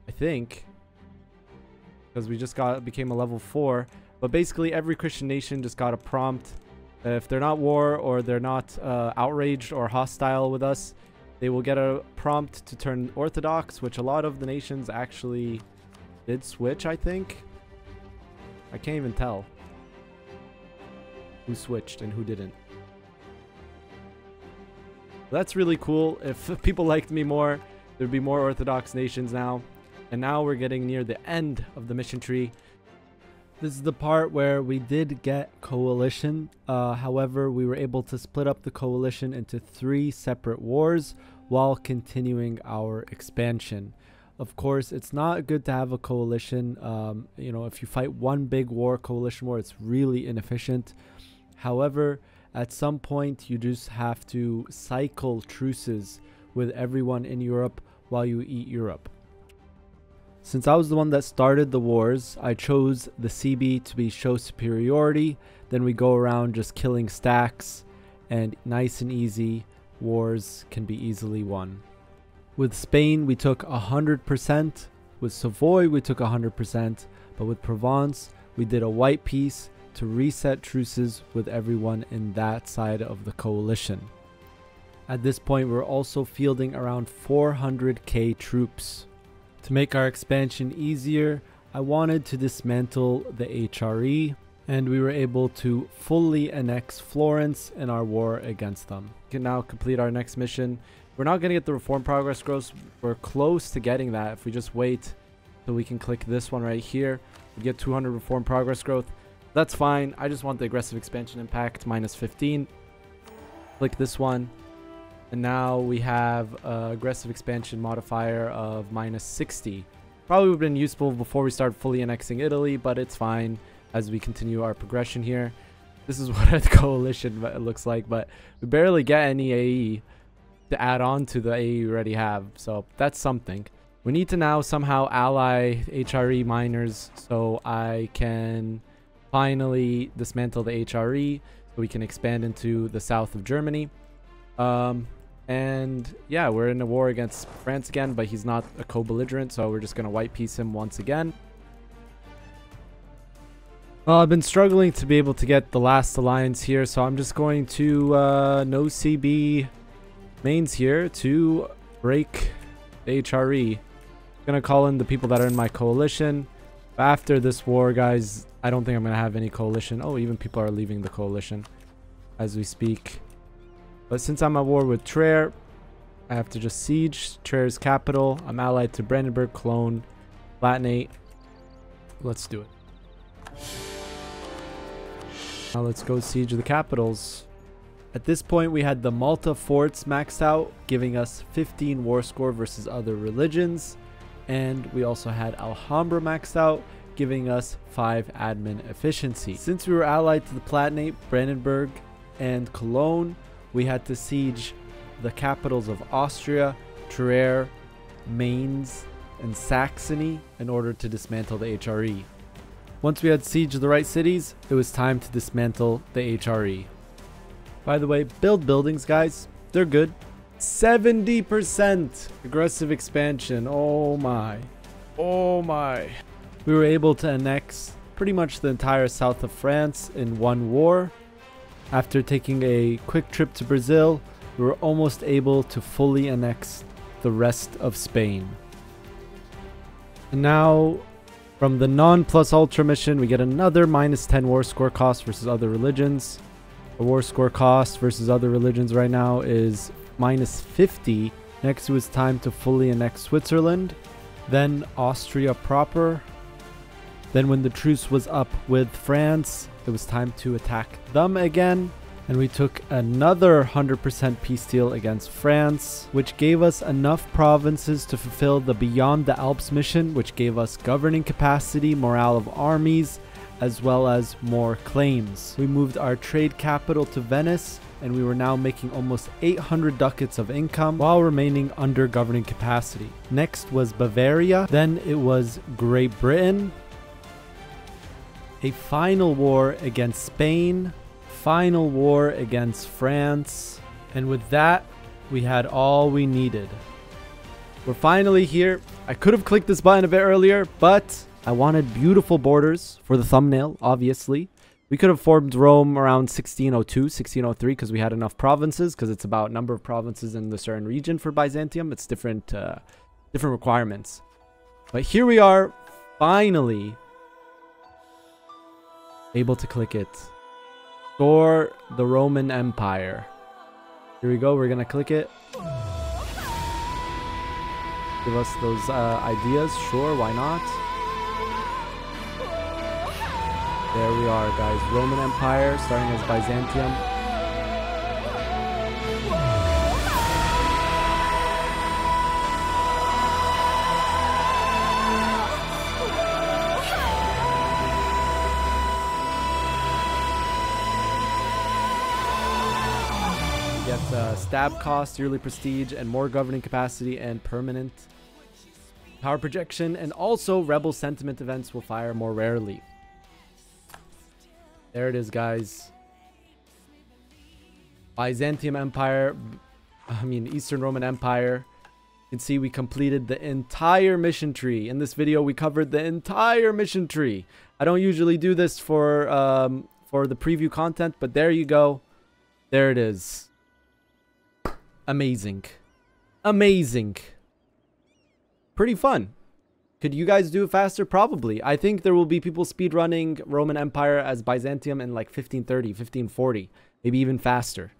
S1: I think, because we just became a level 4. But basically every Christian nation just got a prompt. If they're not war or they're not outraged or hostile with us, they will get a prompt to turn Orthodox, which a lot of the nations actually did switch, I think. I can't even tell who switched and who didn't. That's really cool. If people liked me more, there'd be more Orthodox nations now. And now we're getting near the end of the mission tree. This is the part where we did get coalition. However, we were able to split up the coalition into 3 separate wars while continuing our expansion. Of course, it's not good to have a coalition. You know, if you fight one big war, coalition war, it's really inefficient. However, at some point, you just have to cycle truces with everyone in Europe while you eat Europe. Since I was the one that started the wars, I chose the CB to be show superiority. Then we go around just killing stacks, and nice and easy, wars can be easily won. With Spain, we took 100%. With Savoy, we took 100%. But with Provence, we did a white peace to reset truces with everyone in that side of the coalition. At this point, we're also fielding around 400k troops. To make our expansion easier, I wanted to dismantle the HRE, and we were able to fully annex Florence in our war against them. We can now complete our next mission. We're not going to get the reform progress growth. We're close to getting that. If we just wait till we can click this one right here, we get 200 reform progress growth. That's fine. I just want the aggressive expansion impact minus 15. Click this one. And now we have aggressive expansion modifier of minus 60. Probably would have been useful before we start fully annexing Italy, but it's fine as we continue our progression here. This is what a coalition looks like, but we barely get any AE to add on to the AE we already have. So that's something. We need to now somehow ally HRE miners so I can finally dismantle the HRE so we can expand into the south of Germany. And yeah, we're in a war against France again, but he's not a co-belligerent, so we're just going to white peace him once again. Well, I've been struggling to be able to get the last alliance here, so I'm just going to no CB mains here to break the HRE. I'm going to call in the people that are in my coalition. After this war, guys, I don't think I'm going to have any coalition. Oh, even people are leaving the coalition as we speak. But since I'm at war with Trier, I have to just siege Trier's capital. I'm allied to Brandenburg, Cologne, Palatinate. Let's do it. Now let's go siege the capitals. At this point, we had the Malta forts maxed out, giving us 15 war score versus other religions. And we also had Alhambra maxed out, giving us 5 admin efficiency. Since we were allied to the Palatinate, Brandenburg, and Cologne, we had to siege the capitals of Austria, Trier, Mainz, and Saxony in order to dismantle the HRE. Once we had sieged the right cities, it was time to dismantle the HRE. By the way, build buildings, guys. They're good. 70% aggressive expansion. Oh my. Oh my. We were able to annex pretty much the entire south of France in one war. After taking a quick trip to Brazil, we were almost able to fully annex the rest of Spain. And now, from the non-plus ultra mission, we get another -10 war score cost versus other religions. The war score cost versus other religions right now is -50. Next, it was time to fully annex Switzerland, then Austria proper. Then when the truce was up with France, it was time to attack them again. And we took another 100% peace deal against France, which gave us enough provinces to fulfill the Beyond the Alps mission, which gave us governing capacity, morale of armies, as well as more claims. We moved our trade capital to Venice, and we were now making almost 800 ducats of income while remaining under governing capacity. Next was Bavaria, then it was Great Britain, a final war against Spain, final war against France, and with that, we had all we needed. We're finally here. I could have clicked this button a bit earlier, but I wanted beautiful borders for the thumbnail, obviously. We could have formed Rome around 1602, 1603, because we had enough provinces, because it's about number of provinces in the certain region for Byzantium. It's different requirements. But here we are, finally able to click it. Store the Roman Empire. Here we go. We're going to click it. Give us those ideas. Sure, why not? There we are, guys. Roman Empire, starting as Byzantium. We get stab cost, yearly prestige, and more governing capacity and permanent power projection. And also, rebel sentiment events will fire more rarely. There it is, guys. Byzantium Empire, Eastern Roman Empire. You can see we completed the entire mission tree. In this video, we covered the entire mission tree. I don't usually do this for the preview content, but there you go. There it is. Amazing. Amazing. Pretty fun. Could you guys do it faster? Probably. I think there will be people speedrunning Roman Empire as Byzantium in like 1530, 1540, maybe even faster.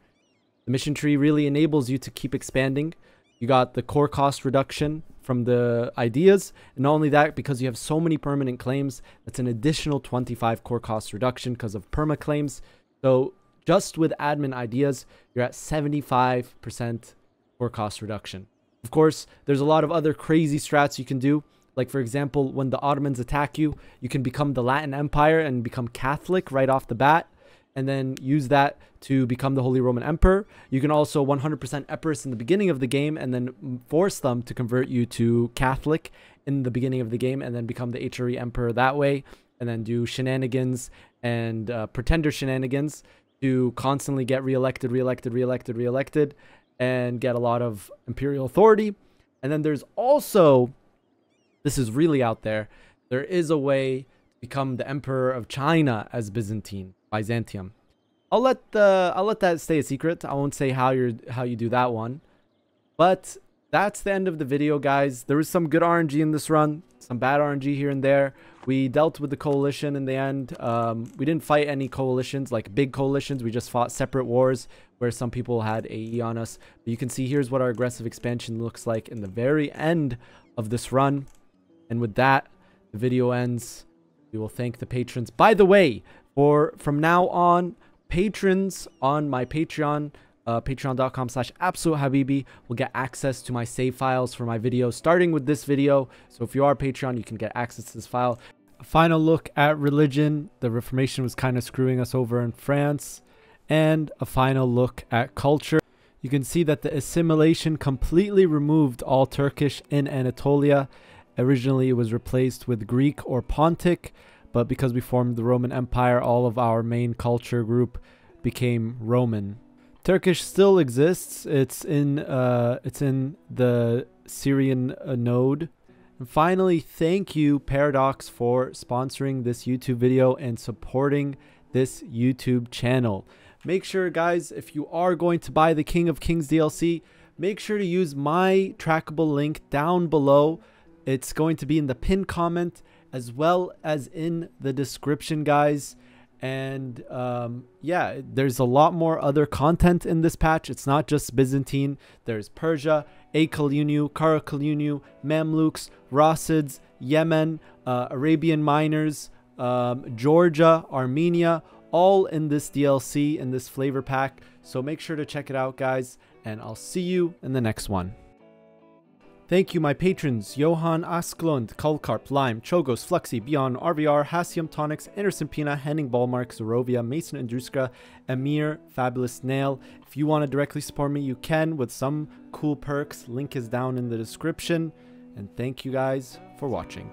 S1: The mission tree really enables you to keep expanding. You got the core cost reduction from the ideas, and not only that, because you have so many permanent claims, that's an additional 25 core cost reduction because of perma claims. So just with admin ideas, you're at 75% core cost reduction. Of course, there's a lot of other crazy strats you can do. Like, for example, when the Ottomans attack you, you can become the Latin Empire and become Catholic right off the bat, and then use that to become the Holy Roman Emperor. You can also 100% Epirus in the beginning of the game, and then force them to convert you to Catholic in the beginning of the game, and then become the HRE Emperor that way, and then do shenanigans and pretender shenanigans to constantly get reelected, and get a lot of imperial authority. And then there's also, this is really out there, there is a way to become the Emperor of China as Byzantium. I'll let that stay a secret. I won't say how you do that one. But that's the end of the video, guys. There was some good RNG in this run, some bad RNG here and there. We dealt with the coalition in the end. We didn't fight any coalitions, like big coalitions. We just fought separate wars where some people had AE on us. But you can see here's what our aggressive expansion looks like in the very end of this run. And with that, the video ends. We will thank the patrons. By the way, from now on, patrons on my Patreon, patreon.com/absolutehabibi, will get access to my save files for my videos, starting with this video. So if you are a Patreon, you can get access to this file. A final look at religion. The Reformation was kind of screwing us over in France. And a final look at culture. You can see that the assimilation completely removed all Turkish in Anatolia. Originally, it was replaced with Greek or Pontic, but because we formed the Roman Empire, all of our main culture group became Roman. Turkish still exists. It's in the Syrian node. And finally, thank you Paradox for sponsoring this YouTube video and supporting this YouTube channel. Make sure, guys, if you are going to buy the King of Kings DLC, make sure to use my trackable link down below. It's going to be in the pinned comment as well as in the description, guys. And yeah, there's a lot more other content in this patch. It's not just Byzantine. There's Persia, Akalunu, Karakalunu, Mamluks, Rasids, Yemen, Arabian miners, Georgia, Armenia, all in this DLC, in this flavor pack. So make sure to check it out, guys, and I'll see you in the next one. Thank you, my patrons: Johan Asklund, Kulkarp, Lime, Chogos, Fluxy, Beyond, RVR, Hasium Tonics, Anderson Pina, Henning Ballmark, Zorovia, Mason Andruska, Emir, Fabulous Nail. If you want to directly support me, you can with some cool perks. Link is down in the description. And thank you guys for watching.